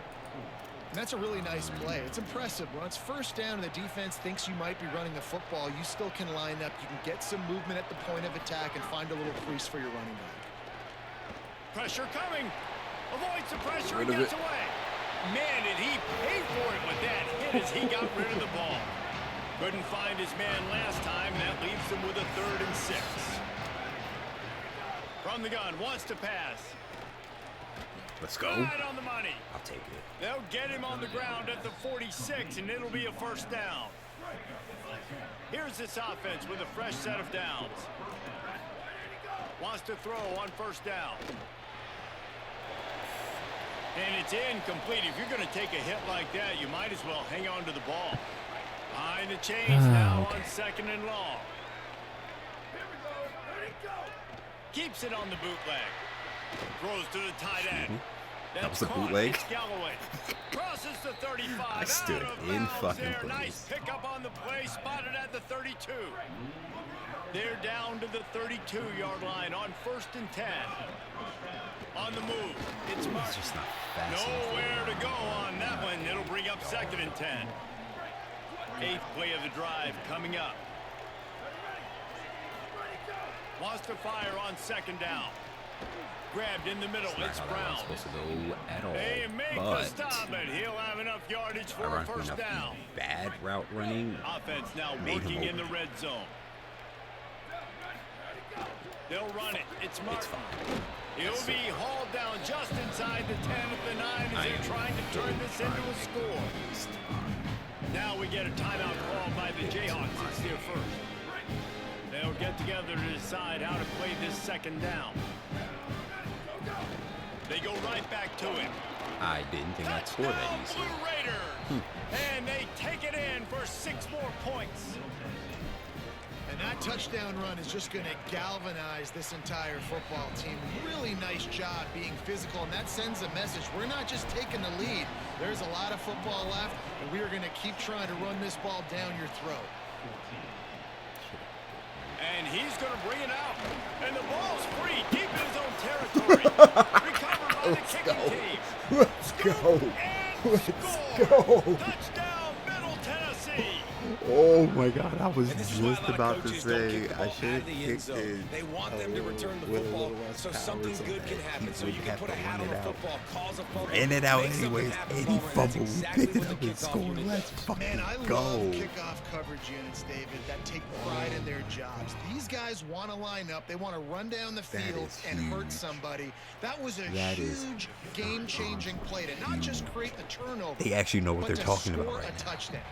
And that's a really nice play. It's impressive. When it's 1st down and the defense thinks you might be running the football, you still can line up. You can get some movement at the point of attack and find a little crease for your running back. Pressure coming. Avoids the pressure and gets away. Man, did he pay for it with that hit as he got rid of the ball. Couldn't find his man last time, and that leaves him with a 3rd and 6. From the gun, wants to pass. Let's go. Right on the money. I'll take it. They'll get him on the ground at the 46, and it'll be a 1st down. Here's this offense with a fresh set of downs. Wants to throw on 1st down. And it's incomplete. If you're going to take a hit like that, you might as well hang on to the ball. Behind the chains now on 2nd and long. Keeps it on the bootleg. Throws to the tight end. That was a bootleg. Crosses the 35. I stood in fucking place. Nice pickup on the play, spotted at the 32. They're down to the 32-yard line on 1st and 10. On the move, it's Martin. Just not fast Nowhere to go on that one. It'll bring up 2nd and 10. 8th play of the drive coming up. Wants to fire on 2nd down. Grabbed in the middle. It's Brown. Supposed to go at all. They make the stop, but he'll have enough yardage for a 1st down. Bad route running. Offense now working in the red zone. They'll run it. It's Martin. He'll be hauled down just inside the 10 at the 9 as they're trying to turn this into a score. Now we get a timeout call by the Jayhawks. It's their first. They'll get together to decide how to play this 2nd down. They go right back to him. I didn't think I'd score that easily. Blue Raiders. And they take it in for 6 more points. And that touchdown run is just going to galvanize this entire football team. Really nice job being physical, and that sends a message. We're not just taking the lead. There's a lot of football left, and we are going to keep trying to run this ball down your throat. And he's going to bring it out. And the ball's free, deep in his own territory. Recovered by the kicking team. Let's go. Let's go. Touchdown, Middle Tennessee. Oh my God, I was just about to say I should have kicked it. They want them to return the football so something good can happen. So you can put a hat on the football, cause a fumble. Ran it out anyways. 80 fumble. We picked it up and scored. Let's fucking go. I love kickoff coverage units, David, that take pride in their jobs. These guys want to line up. They want to run down the field and hurt somebody. That was a huge game-changing play to not just create the turnover. They actually know what they're talking about right now. Touchdown.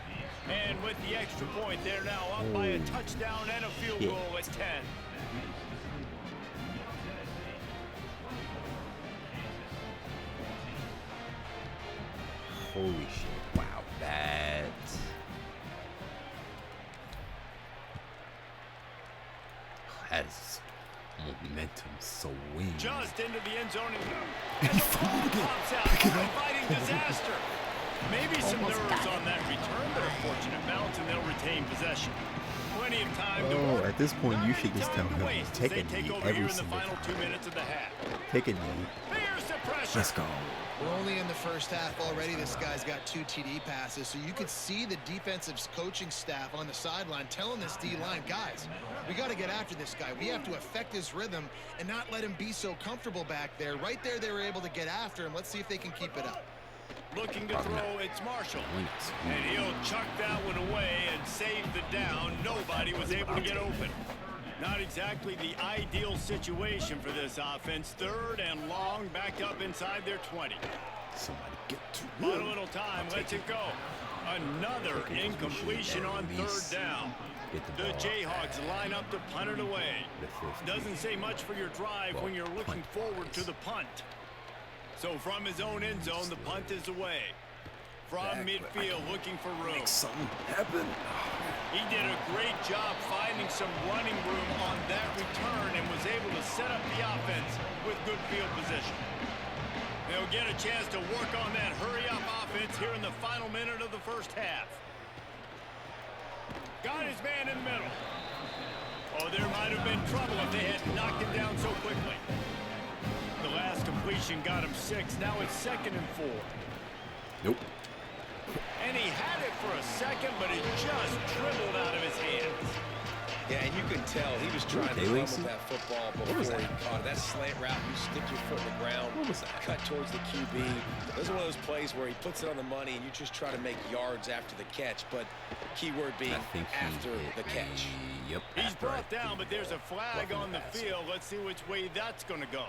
And with the extra point, they're now up by a touchdown and a field goal at 10. Holy shit. Wow. That is momentum swing. Just into the end zone and the ball pops out. Fighting disaster. Maybe some nerves on that return, but a fortunate bounce, and they'll retain possession. Plenty of time to work. At this point, you should just tell him, take a knee every single time. Take a knee. Let's go. We're only in the first half already. This guy's got 2 TD passes, so you could see the defensive coaching staff on the sideline telling this D-line, guys, we got to get after this guy. We have to affect his rhythm and not let him be so comfortable back there. Right there, they were able to get after him. Let's see if they can keep it up. Looking to throw, it's Marshall. And he'll chuck that one away and save the down. Nobody was able to get open. Not exactly the ideal situation for this offense. 3rd and long, back up inside their 20. Somebody get to But a little time, lets it go. Another incompletion on 3rd down. The Jayhawks line up to punt it away. Doesn't say much for your drive when you're looking forward to the punt. So from his own end zone, the punt is away. From midfield, looking for room. Make something happen. He did a great job finding some running room on that return and was able to set up the offense with good field position. They'll get a chance to work on that hurry-up offense here in the final minute of the first half. Got his man in the middle. Oh, there might have been trouble if they had knocked him down so quickly. The last completion got him 6. Now it's 2nd and 4. Nope. And he had it for a second, but it just dribbled out of his hands. Yeah, and you can tell he was trying to run with that football before he caught it. That slant route, you stick your foot in the ground, cut towards the QB. Those are one of those plays where he puts it on the money and you just try to make yards after the catch, but keyword being after the catch. Yep. He's brought down, but there's a flag on the field. Let's see which way that's going to go.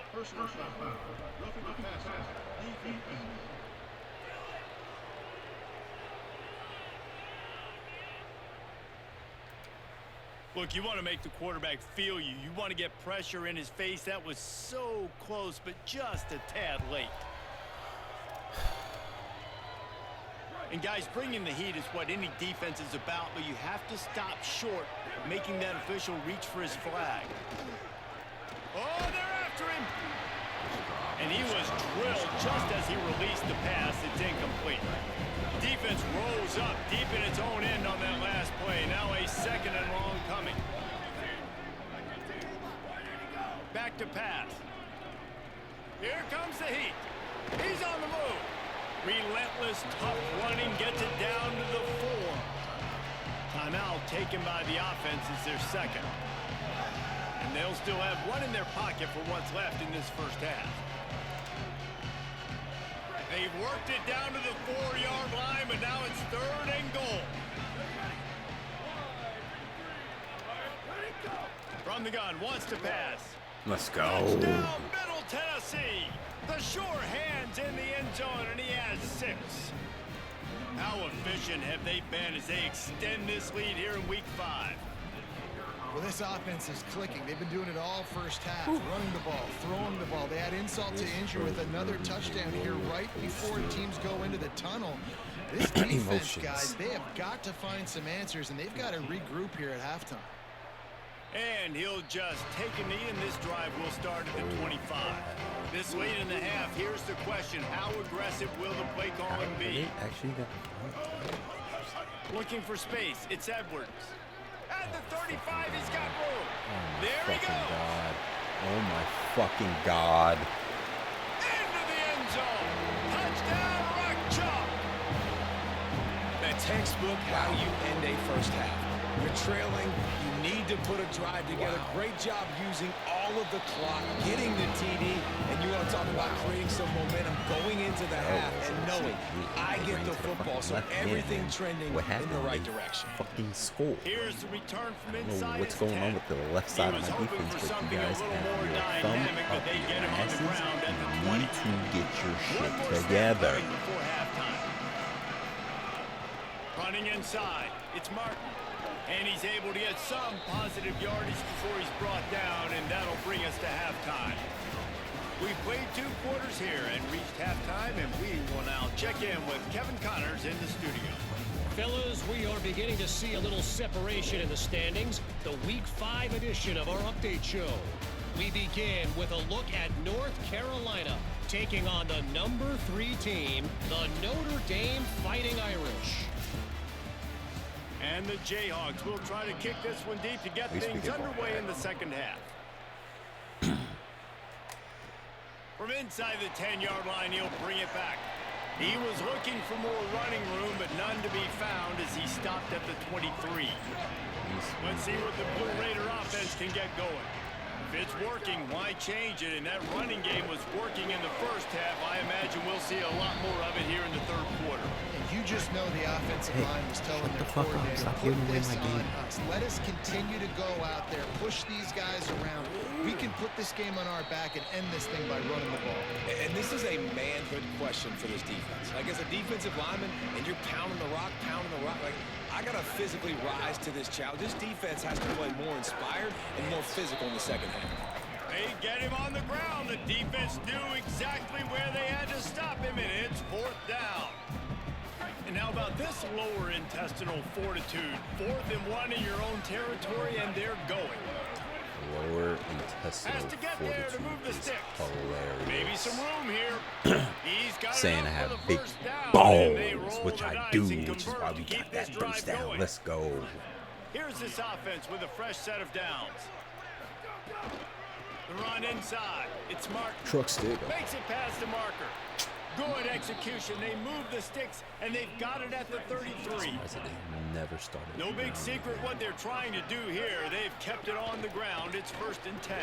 Look, you want to make the quarterback feel you. You want to get pressure in his face. That was so close, but just a tad late. And guys, bringing the heat is what any defense is about, but you have to stop short of making that official reach for his flag. Oh, they're after him. And he was drilled just as he released the pass. It's incomplete. Defense rose up deep in its own end on that last play. Now a 2nd and long coming. Back to pass. Here comes the heat. He's on the move. Relentless, tough running gets it down to the 4. Timeout taken by the offense is their 2nd. And they'll still have one in their pocket for what's left in this first half. They've worked it down to the 4-yard line, but now it's 3rd and goal. From the gun, wants to pass. Let's go. Touchdown, Middle Tennessee. The sure hands in the end zone, and he has 6. How efficient have they been as they extend this lead here in Week 5? Well, this offense is clicking. They've been doing it all first half, running the ball, throwing the ball. They had insult to injury with another touchdown here right before teams go into the tunnel. This defense, guys, they have got to find some answers, and they've got to regroup here at halftime. And he'll just take a knee, and this drive will start at the 25. This late in the half, here's the question. How aggressive will the play calling be? Looking for space. It's Edwards. At the 35, he's got room. There he goes. Oh, my fucking God. Into the end zone. Touchdown, Rock Chalk. That textbook how you end a first half. You're trailing. You need to put a drive together. Great job using all of the clock, getting the TD, and you want to talk about creating some momentum going into the half and knowing I get the football, so everything trending in the right direction. Fucking score. Here's the return from I don't inside. know what's going on with the left side of my defense, but you guys have your thumb up your asses. You need to get your shit together. Running inside, it's Martin. And he's able to get some positive yardage before he's brought down, and that'll bring us to halftime. We've played 2 quarters here and reached halftime, and we will now check in with Kevin Connors in the studio. Fellas, we are beginning to see a little separation in the standings. The Week 5 edition of our update show. We begin with a look at North Carolina taking on the number 3 team, the Notre Dame Fighting Irish. And the Jayhawks will try to kick this one deep to get things underway in the second half. From inside the 10-yard line, he'll bring it back. He was looking for more running room, but none to be found as he stopped at the 23. Let's see what the Blue Raider offense can get going. If it's working, why change it? And that running game was working in the first half. I imagine we'll see a lot more of it here in the 3rd quarter. And you just know the offensive line was telling their coordinator, put this on us. Let us continue to go out there, push these guys around. We can put this game on our back and end this thing by running the ball. And this is a manhood question for this defense. Like, as a defensive lineman, and you're pounding the rock, like, I got to physically rise to this challenge. This defense has to play more inspired and more physical in the second half. They get him on the ground. The defense knew exactly where they had to stop him, and it's 4th down. And how about this lower intestinal fortitude? 4th and 1 in your own territory, and they're going. Lower intestinal fortitude to move the is sticks. hilarious. Maybe some room here. He's got saying I have big down, balls, which I do, which is why we got that first down. Going. Let's go. Here's this offense with a fresh set of downs. The run inside. It's Martin. Truck stick. Makes it past the marker. Good execution. They move the sticks, and they've got it at the 33. Never started. No big secret what they're trying to do here. They've kept it on the ground. It's 1st and 10.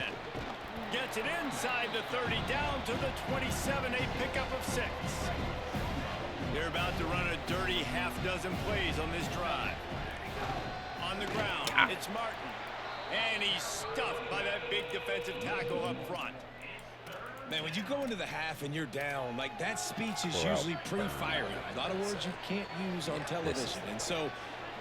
Gets it inside the 30, down to the 27, a pickup of 6. They're about to run a dirty half-dozen plays on this drive. On the ground, it's Martin. And he's stuffed by that big defensive tackle up front. Man, when you go into the half and you're down, like, that speech is usually pretty fiery. A lot of words you can't use on television. And so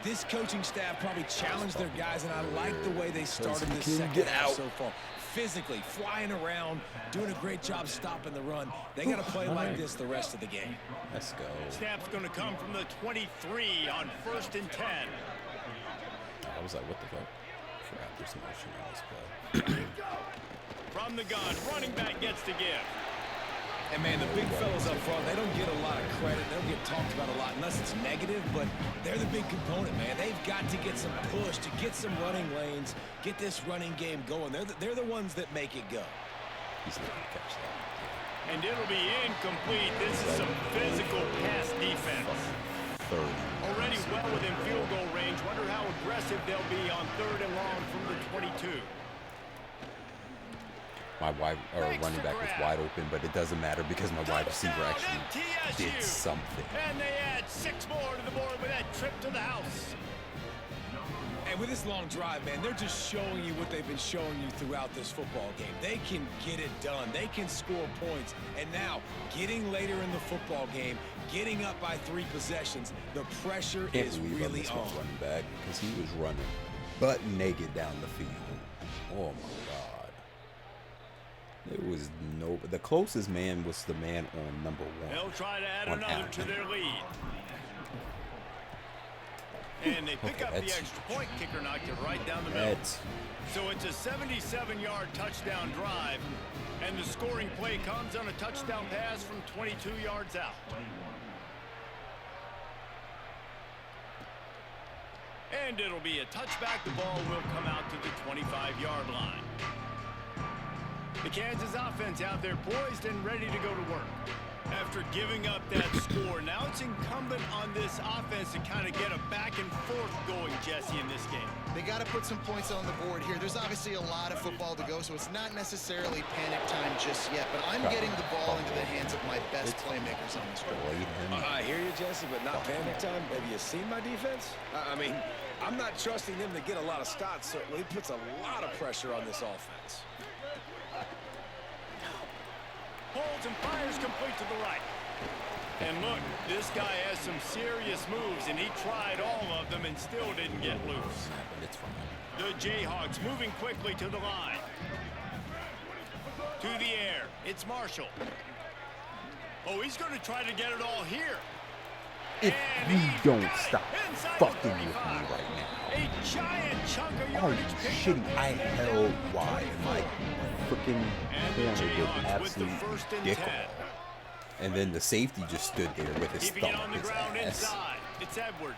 this coaching staff probably challenged their guys, and I like the way they started this second half so far. Physically, flying around, doing a great job stopping the run. They got to play like this the rest of the game. Let's go. Snap's going to come from the 23 on 1st and 10. I was like, what the fuck? Crap, there's some motion on this play. From the gun, running back gets the give. And, man, the big fellas up front, they don't get a lot of credit. They don't get talked about a lot unless it's negative, but they're the big component, man. They've got to get some push, to get some running lanes, get this running game going. They're the ones that make it go. He's not going to catch that. And it'll be incomplete. This is some physical pass defense. 30. Already well within field goal range. Wonder how aggressive they'll be on 3rd and long from the 22. My running back was wide open, but it doesn't matter because my wide receiver actually did something. And they add 6 more to the board with that trip to the house. And with this long drive, man, they're just showing you what they've been showing you throughout this football game. They can get it done. They can score points. And now, getting later in the football game, getting up by 3 possessions, the pressure is really on. Running back because he was running butt naked down the field. Oh my God! There was no. The closest man was the man on number 1. They'll try to add another to their lead. And they pick up the extra point. Kicker knocked it right down the middle. So it's a 77-yard touchdown drive. And the scoring play comes on a touchdown pass from 22 yards out. And it'll be a touchback. The ball will come out to the 25-yard line. The Kansas offense out there poised and ready to go to work. After giving up that score, now it's incumbent on this offense to kind of get a back and forth going, Jesse, in this game. They got to put some points on the board here. There's obviously a lot of football to go, so it's not necessarily panic time just yet, but I'm getting the ball into the hands of my best playmakers on this drive. I hear you, Jesse, but not panic time. Have you seen my defense? I mean, I'm not trusting them to get a lot of stops, certainly. It puts a lot of pressure on this offense. Holds and fires complete to the right. And look, this guy has some serious moves, and he tried all of them and still didn't get loose. The Jayhawks moving quickly to the line. To the air. It's Marshall. Oh, he's going to try to get it all here. If you don't stop fucking with me right now. A giant chunk of yardage. Oh, shitty. I held wide. My freaking corner was absolutely ridiculous. And then the safety just stood there with his thumb up his ass. Inside. It's Edwards.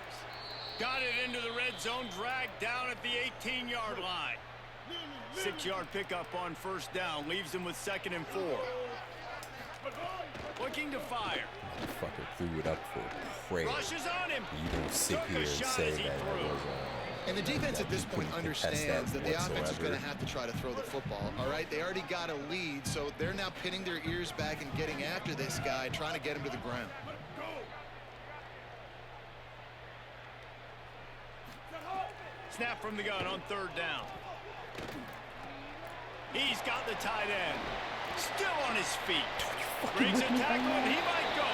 Got it into the red zone, dragged down at the 18-yard line. 6-yard pickup on 1st down, leaves him with 2nd and 4. Looking to fire. Motherfucker threw it up for prayer. Rushes on him. You don't sit here and say that it was and the defense at this point understands that the offense is going to have to try to throw the football, all right? They already got a lead, so they're now pinning their ears back and getting after this guy, trying to get him to the ground. Snap from the gun on 3rd down. He's got the tight end. Still on his feet. Brings a tackle, and he might go.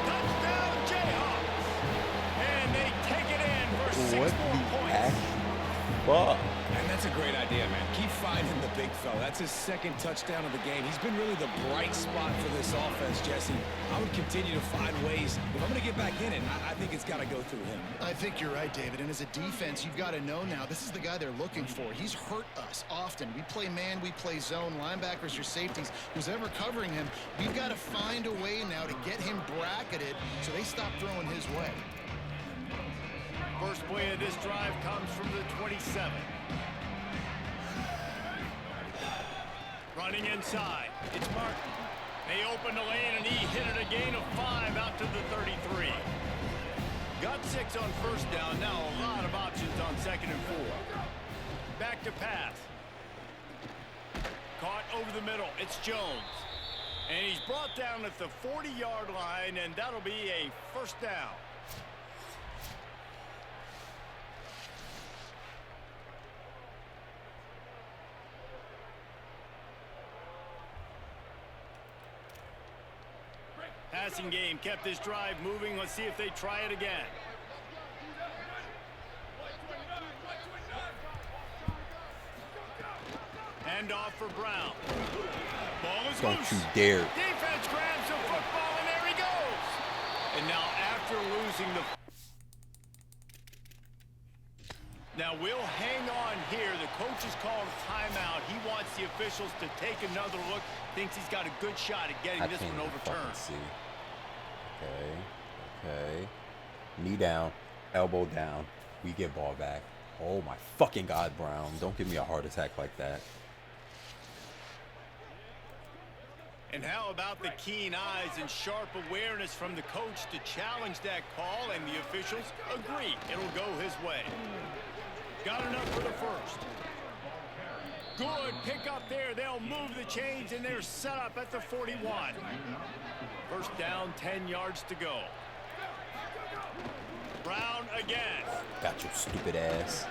Touchdown, Jayhawks. And they take it in for 6 more points. Fuck. And that's a great idea, man. Keep finding the big fella. That's his 2nd touchdown of the game. He's been really the bright spot for this offense, Jesse. I would continue to find ways. If I'm going to get back in it, I think it's got to go through him. I think you're right, David. And as a defense, you've got to know now, this is the guy they're looking for. He's hurt us often. We play man, we play zone, linebackers or safeties. Who's ever covering him, we've got to find a way now to get him bracketed so they stop throwing his way. First play of this drive comes from the 27. Running inside. It's Martin. They open the lane, and he hit it a gain of 5 out to the 33. Got 6 on 1st down. Now a lot of options on 2nd and 4. Back to pass. Caught over the middle. It's Jones. And he's brought down at the 40-yard line, and that'll be a 1st down. Passing game kept this drive moving. Let's see if they try it again. Hand off for Brown. Ball is Don't loose. you dare. Defense grabs the football, and there he goes. And now after losing the... Now we'll hang on here. The the coach has called a timeout. He wants the officials to take another look. Thinks he's got a good shot at getting this one overturned. See. Okay. Knee down, elbow down. We get ball back. Oh my fucking God, Brown. Don't give me a heart attack like that. And how about the keen eyes and sharp awareness from the coach to challenge that call, and the officials agree it'll go his way. Got enough for the first. Good pick up there. They'll move the chains, and they're set up at the 41. First down, 10 yards to go. Brown again. Got your stupid ass.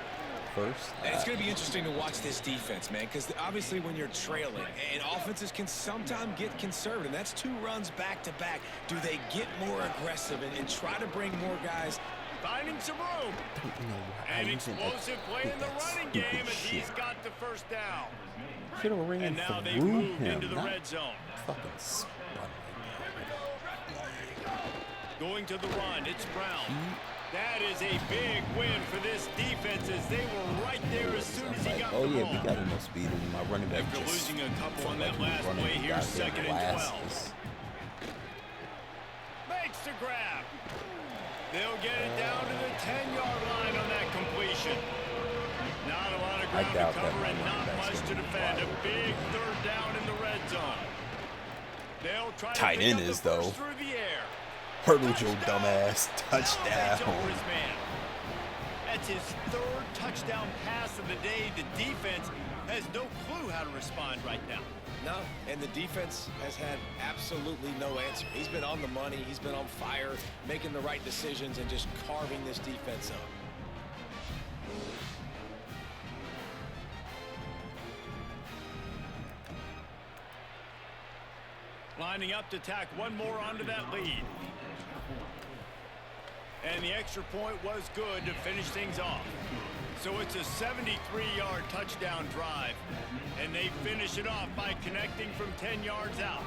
First. It's going to be interesting to watch this defense, man, because obviously when you're trailing, and offenses can sometimes get conservative. That's 2 runs back-to-back. Do they get more aggressive and try to bring more guys? Finding some room. An explosive play in the running game as he's got the first down. And now they've moved into the red zone. Fucking spun Going to the run, it's Brown. That is a big win for this defense as they were right there as soon as he got the ball. Oh yeah, we got enough speed in my running back. After losing a couple on that last play, here's 2nd and 12. Makes the grab. They'll get it down to the 10-yard line on that completion. Not a lot of ground to cover and not much to defend. A big 3rd down in the red zone. They'll try to tight end is though. Through the air. Hurdle your dumbass. Touchdown. That's his 3rd touchdown pass of the day. The defense has no clue how to respond right now. No, and the defense has had absolutely no answer. He's been on the money. He's been on fire, making the right decisions and just carving this defense up. Lining up to tack one more onto that lead. And the extra point was good to finish things off. So it's a 73-yard touchdown drive. And they finish it off by connecting from 10 yards out.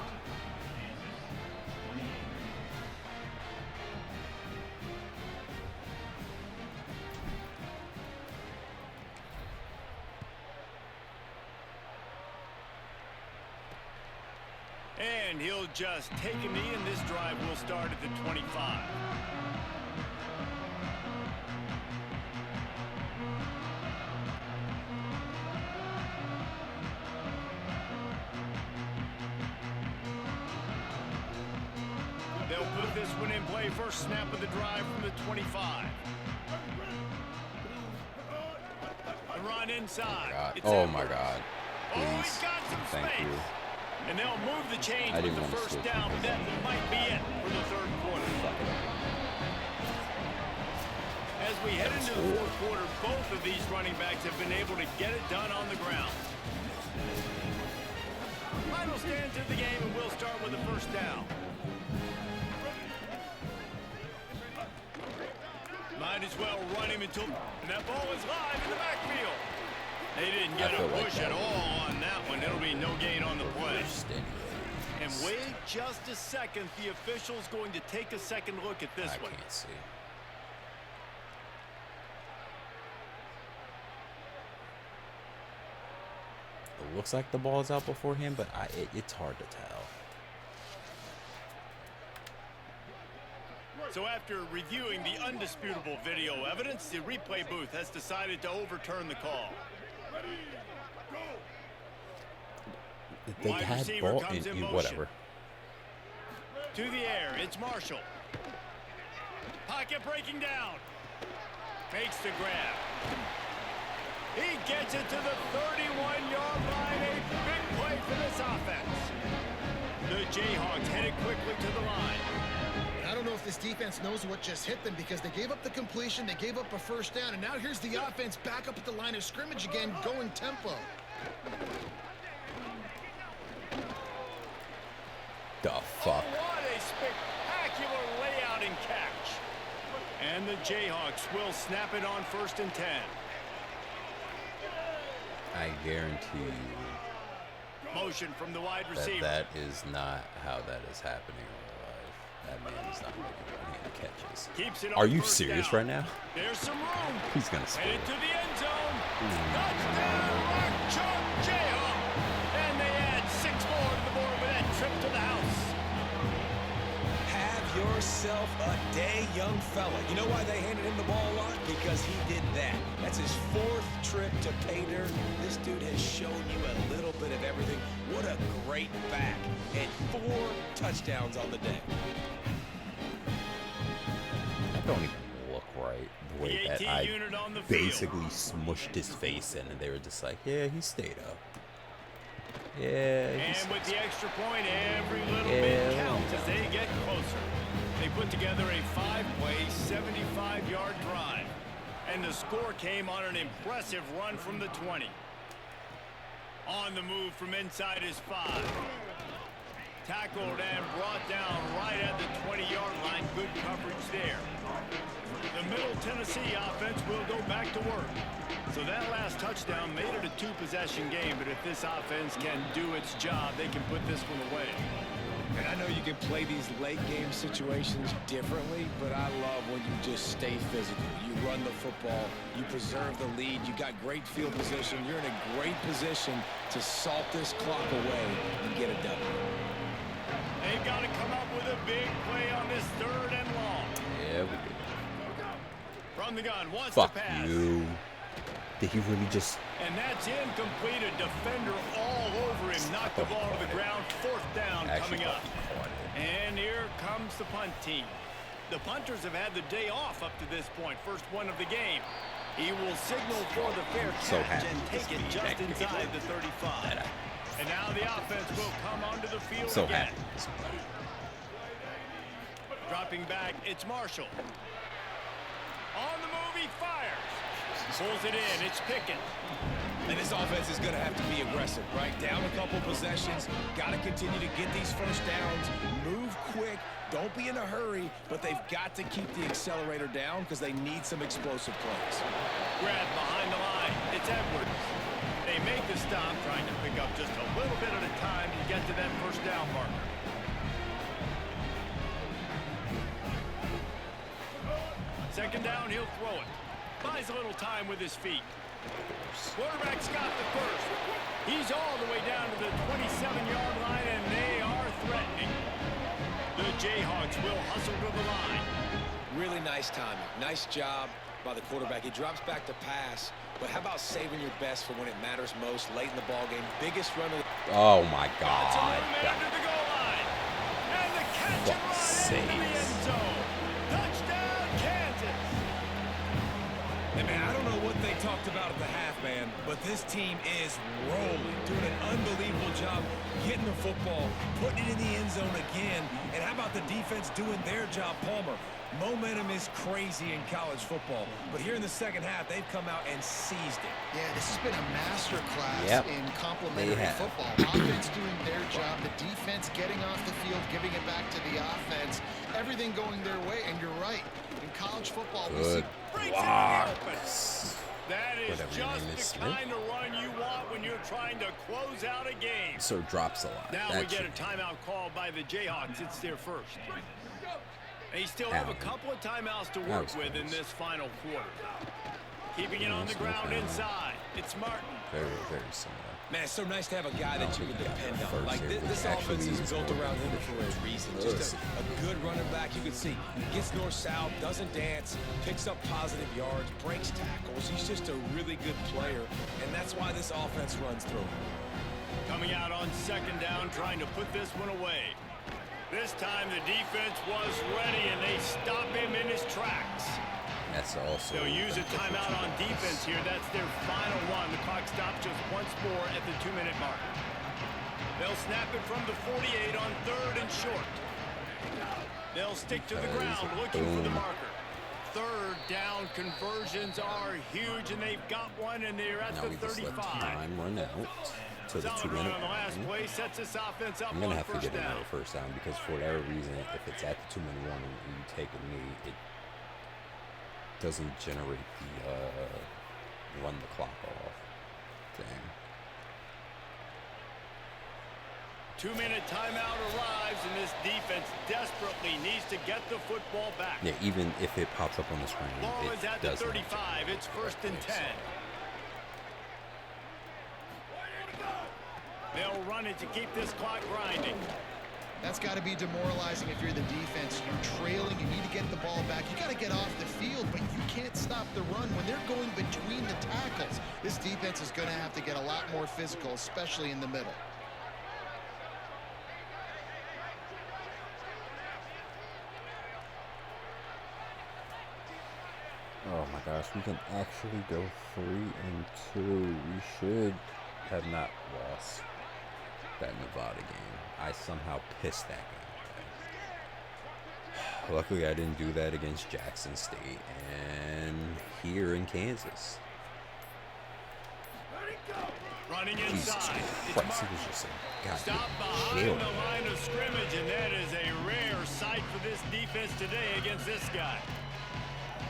And he'll just take a knee, and this drive will start at the 25. They'll put this one in play. First snap of the drive from the 25. The run inside. Oh my God. Please. Oh, he's got some Thank space. you. And they'll move the chains with the first down, but that might be it for the 3rd quarter. As we head into the 4th quarter, both of these running backs have been able to get it done on the ground. Final stand to the game, and we'll start with the first down. Might as well run him until... And that ball is live in the backfield. They didn't get a push at all on that one. It'll be no gain on the play. And wait just a second. The official's going to take a second look at this one. I can't see. It looks like the ball's out beforehand, but it's hard to tell. So after reviewing the undisputable video evidence, the replay booth has decided to overturn the call. They had ball in whatever. To the air, it's Marshall. Pocket breaking down. Makes the grab. He gets it to the 31-yard line. A big play for this offense. The Jayhawks headed quickly to the line. I don't know if this defense knows what just hit them because they gave up the completion, they gave up a first down, and now here's the offense back up at the line of scrimmage again, going tempo. The fuck? Oh, what a spectacular layout and catch. And the Jayhawks will snap it on 1st and 10. I guarantee you. Motion from the wide receiver. That is not how that is happening in real life. That man is not making one-hand catches. Keeps it Are on you first serious down. right now? There's some room. He's gonna score. Headed to the end zone. Touchdown! himself a day, young fella. You know why they handed him the ball a lot? Because he did that. That's his 4th trip to pay dirt. This dude has shown you a little bit of everything. What a great back. And 4 touchdowns on the day. That don't even look right. The way that I basically smushed his face in, and they were just like, yeah, he stayed up. Yeah, and with the extra point, every little bit counts as they get closer. They put together a 5-play, 75-yard drive. And the score came on an impressive run from the 20. On the move from inside his 5. Tackled and brought down right at the 20-yard line. Good coverage there. The Middle Tennessee offense will go back to work. So that last touchdown made it a 2-possession game, but if this offense can do its job, they can put this one away. And I know you can play these late game situations differently, but I love when you just stay physical. You run the football, you preserve the lead, you got great field position, you're in a great position to salt this clock away and get a W. They've got to come up with a big play on this 3rd and long. Yeah, we do. From the gun, wants Fuck to pass. you. Did he really just... And that's incomplete. A defender all over him. Knocked the ball to the ground. 4th down coming up. And here comes the punt team. The punters have had the day off up to this point. First one of the game. He will signal for the fair catch and take it just inside the 35. And now the offense will come onto the field again. Dropping back, it's Marshall. On the move, he fires. Pulls it in, it's Pickett. And this offense is going to have to be aggressive, right? Down a couple possessions, got to continue to get these first downs, move quick, don't be in a hurry, but they've got to keep the accelerator down because they need some explosive plays. Grab behind the line, it's Edwards. They make the stop, trying to pick up just a little bit at a time to get to that first down marker. Second down, he'll throw it. Buys a little time with his feet. Quarterback's got the first. He's all the way down to the 27-yard line, and they are threatening. The Jayhawks will hustle to the line. Really nice timing. Nice job by the quarterback. He drops back to pass, but how about saving your best for when it matters most late in the ballgame? Biggest run of the... Oh, my God. Under the goal line. And the catch and run into the end zone. Touchdown, Kansas. And man, I don't know what they talked about at the half, man, but this team is rolling, doing an unbelievable job getting the football, putting it in the end zone again. And how about the defense doing their job, Palmer? Momentum is crazy in college football, but here in the second half, they've come out and seized it. Yeah, this has been a master class in complementary football. Offense doing their job, the defense getting off the field, giving it back to the offense, everything going their way. And you're right, in college football, we see blocks. That is just the kind of run you want when you're trying to close out a game. So drops a lot. Now we get a timeout called by the Jayhawks. It's their first. They still have a couple of timeouts to work with in this final quarter. Keeping it on the ground inside. It's Martin. Very, very similar. Man, it's so nice to have a guy that you can depend on. Like, this offense is built around him for a reason. Just a good running back. You can see gets north-south, doesn't dance, picks up positive yards, breaks tackles. He's just a really good player, and that's why this offense runs through him. Coming out on second down, trying to put this one away. This time the defense was ready, and they stop him in his tracks. That's also... They'll use a timeout on defense here. That's their final one. The clock stops just once more at the 2-minute mark. They'll snap it from the 48 on 3rd and short. They'll stick to the ground looking for the marker. 3rd down conversions are huge, and they've got one, and they're at the 35. Time run out. To the 2-minute I'm going to have to get another first down because for whatever reason, if it's at the 2-minute warning and you take a knee, it doesn't generate the run the clock off thing. 2-minute timeout arrives, and this defense desperately needs to get the football back. Yeah, even if it pops up on the screen, ball is at the 35. It's 1st and 10. They'll run it to keep this clock grinding. That's got to be demoralizing if you're the defense. You're trailing, you need to get the ball back. You got to get off the field, but you can't stop the run when they're going between the tackles. This defense is going to have to get a lot more physical, especially in the middle. Oh my gosh, we can actually go 3-2. We should have not lost that Nevada game. I somehow pissed that game away. Luckily, I didn't do that against Jackson State and here in Kansas. Running Jesus inside. Christ, it was just a Stop goddamn behind jail. the line of scrimmage, and that is a rare sight for this defense today against this guy.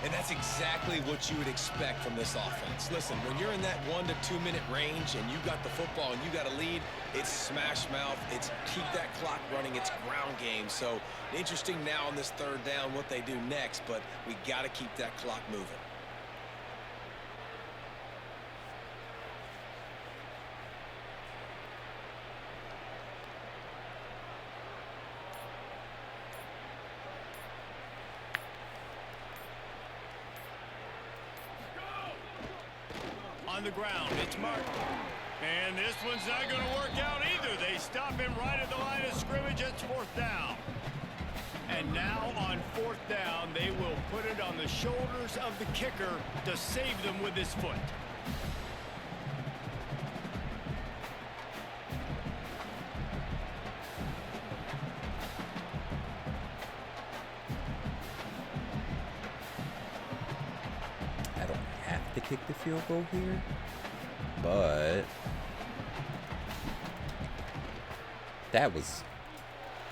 And that's exactly what you would expect from this offense. Listen, when you're in that 1 to 2 minute range and you got the football and you got a lead, it's smash mouth, it's keep that clock running, it's ground game. So interesting now on this third down what they do next, but we got to keep that clock moving. On the ground, it's Martin. And this one's not going to work out either. They stop him right at the line of scrimmage. It's 4th down. And now on 4th down, they will put it on the shoulders of the kicker to save them with his foot. Kick the field goal here, but that was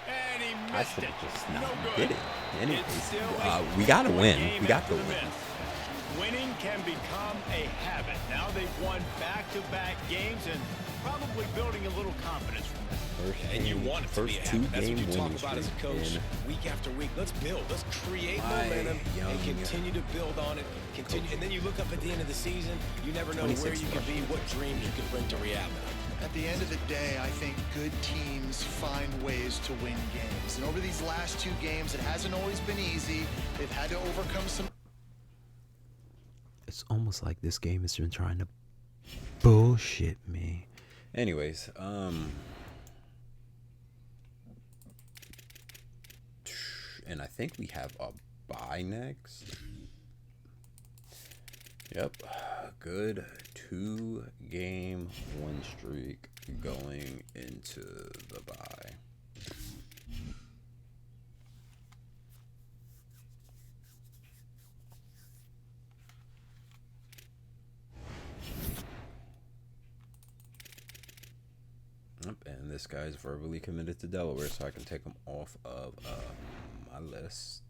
And he I missed should it. have just not No good. did it. Anyways, It's still a we gotta win. game We got after to the win. miss. Winning can become a habit. Now they've won back-to-back games and probably building a little confidence from that. And you want it to be a habit. That's what you talk winning about as a streak coach week after week. Let's build. Let's create momentum and continue to build on it. Continue, and then you look up at the end of the season, you never know where you could be, what dreams you could bring to reality. At the end of the day, I think good teams find ways to win games. And over these last 2 games, it hasn't always been easy. They've had to overcome some... It's almost like this game has been trying to bullshit me. Anyways, and I think we have a bye next. Yep, good 2-game win streak going into the bye. Yep, and this guy's verbally committed to Delaware, so I can take him off of my list.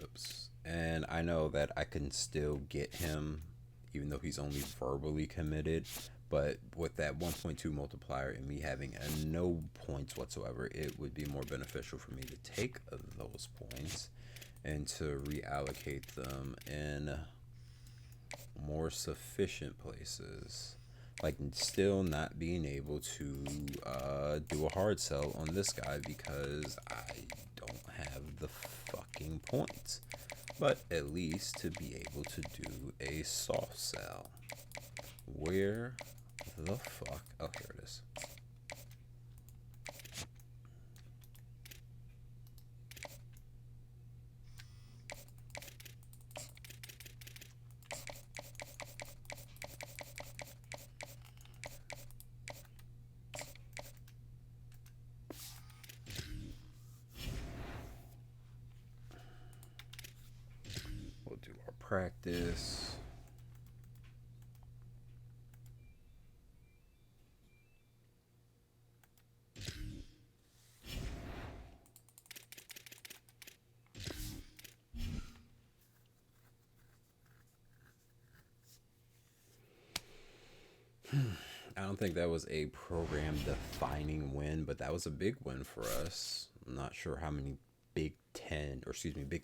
Oops. And I know that I can still get him, even though he's only verbally committed. But with that 1.2 multiplier and me having no points whatsoever, it would be more beneficial for me to take those points and to reallocate them in more sufficient places. Like still not being able to do a hard sell on this guy because I don't have the fucking points. But at least to be able to do a soft sell. Where the fuck? Oh, here it is. We'll do our practice. I don't think that was a program defining win, but that was a big win for us. I'm not sure how many Big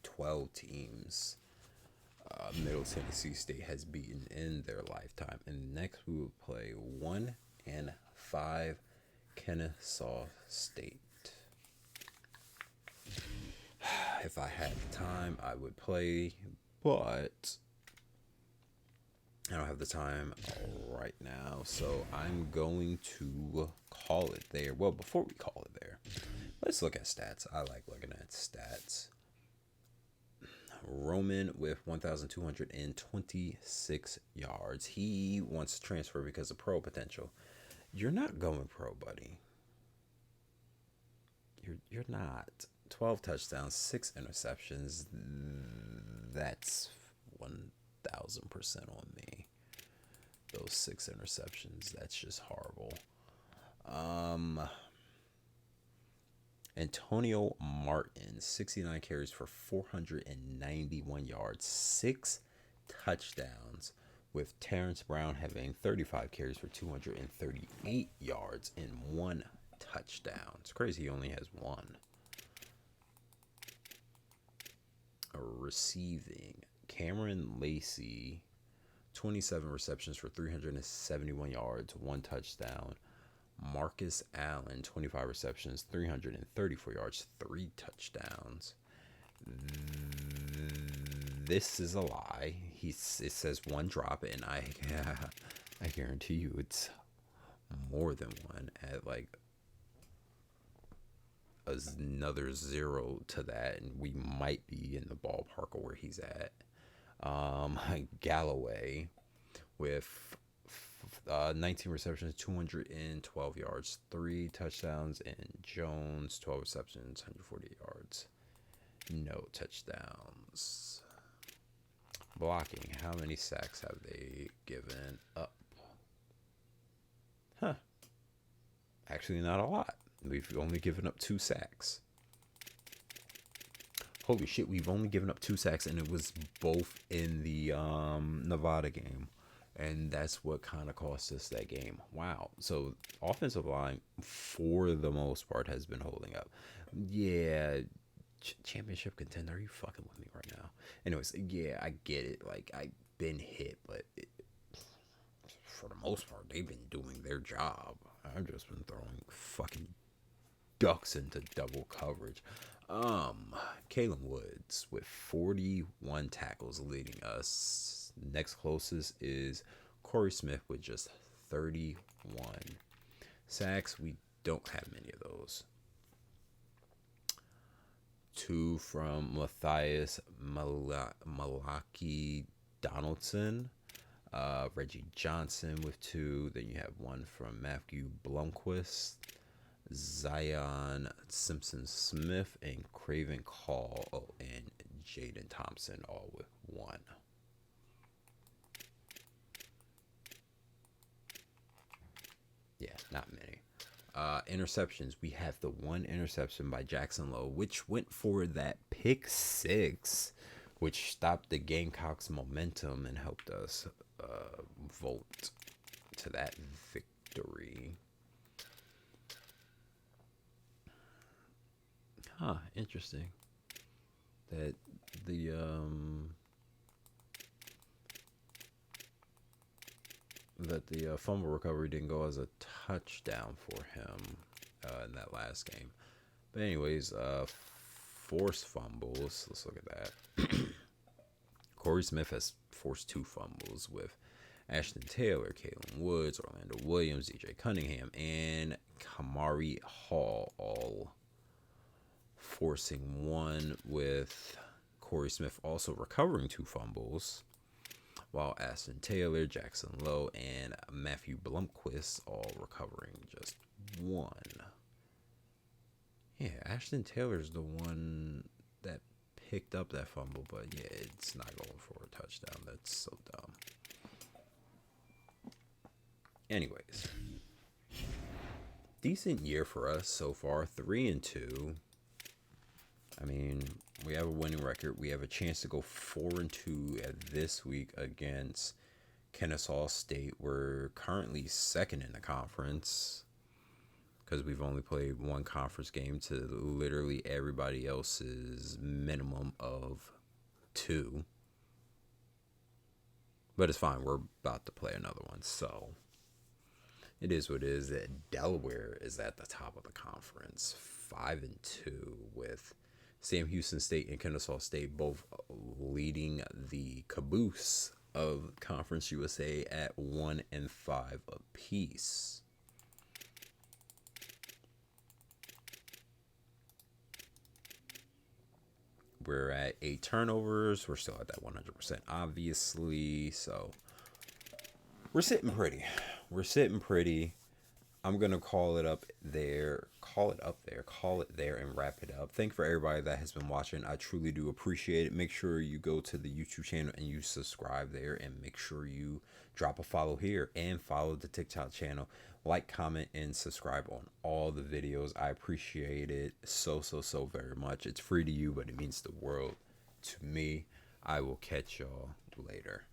12 teams Middle Tennessee State has beaten in their lifetime. And next we will play 1-5 Kennesaw State. If I had the time, I would play, but I don't have the time right now, so I'm going to call it there. Well, before we call it there, let's look at stats. I like looking at stats. Roman with 1,226 yards. He wants to transfer because of pro potential. You're not going pro, buddy. You're not. 12 touchdowns, 6 interceptions. That's 1,000% on me. Those 6 interceptions, that's just horrible. Antonio Martin, 69 carries for 491 yards, 6 touchdowns, with Terrence Brown having 35 carries for 238 yards and 1 touchdown. It's crazy he only has 1. Receiving, Cameron Lacey, 27 receptions for 371 yards, 1 touchdown. Marcus Allen, 25 receptions, 334 yards, 3 touchdowns. This is a lie. It says 1 drop, and I guarantee you it's more than 1 at like another 0 to that, and we might be in the ballpark of where he's at. Galloway with 19 receptions, 212 yards, 3 touchdowns, and Jones, 12 receptions, 140 yards, no touchdowns. Blocking, how many sacks have they given up? Actually, not a lot. We've only given up 2 sacks. Holy shit, we've only given up 2 sacks, and it was both in the Nevada game. And that's what kind of cost us that game. Wow. So, offensive line, for the most part, has been holding up. Yeah, championship contender, are you fucking with me right now? Anyways, yeah, I get it. Like, I've been hit, but for the most part, they've been doing their job. I've just been throwing fucking ducks into double coverage. Kalen Woods with 41 tackles leading us. Next closest is Corey Smith with just 31 sacks. We don't have many of those. 2 from Matthias Malaki Donaldson. Reggie Johnson with 2. Then you have 1 from Matthew Blomquist, Zion Simpson-Smith, and Craven Call, and Jaden Thompson, all with 1. Yeah, not many. Interceptions, we have the 1 interception by Jackson Lowe, which went for that pick 6, which stopped the Gamecocks' momentum and helped us vote to that victory. Interesting that the fumble recovery didn't go as a touchdown for him in that last game. But anyways, forced fumbles. Let's look at that. Corey Smith has forced 2 fumbles, with Ashton Taylor, Kalen Woods, Orlando Williams, DJ Cunningham, and Kamari Hall all forcing 1, with Corey Smith also recovering 2 fumbles, while Ashton Taylor, Jackson Lowe, and Matthew Blomquist all recovering just 1. Yeah, Ashton Taylor's the one that picked up that fumble, but yeah, it's not going for a touchdown. That's so dumb. Anyways, decent year for us so far, 3-2. I mean, we have a winning record. We have a chance to go 4-2 at this week against Kennesaw State. We're currently 2nd in the conference because we've only played 1 conference game to literally everybody else's minimum of 2. But it's fine. We're about to play another one. So it is what it is. That Delaware is at the top of the conference, 5-2, with Sam Houston State and Kennesaw State both leading the caboose of Conference USA at 1-5 apiece. We're at 8 turnovers. We're still at that 100%, obviously. So we're sitting pretty. We're sitting pretty. I'm going to call it there, and wrap it up. Thank you for everybody that has been watching. I truly do appreciate it. Make sure you go to the YouTube channel and you subscribe there, and make sure you drop a follow here and follow the TikTok channel. Like, comment, and subscribe on all the videos. I appreciate it so very much. It's free to you, but it means the world to me. I will catch y'all later.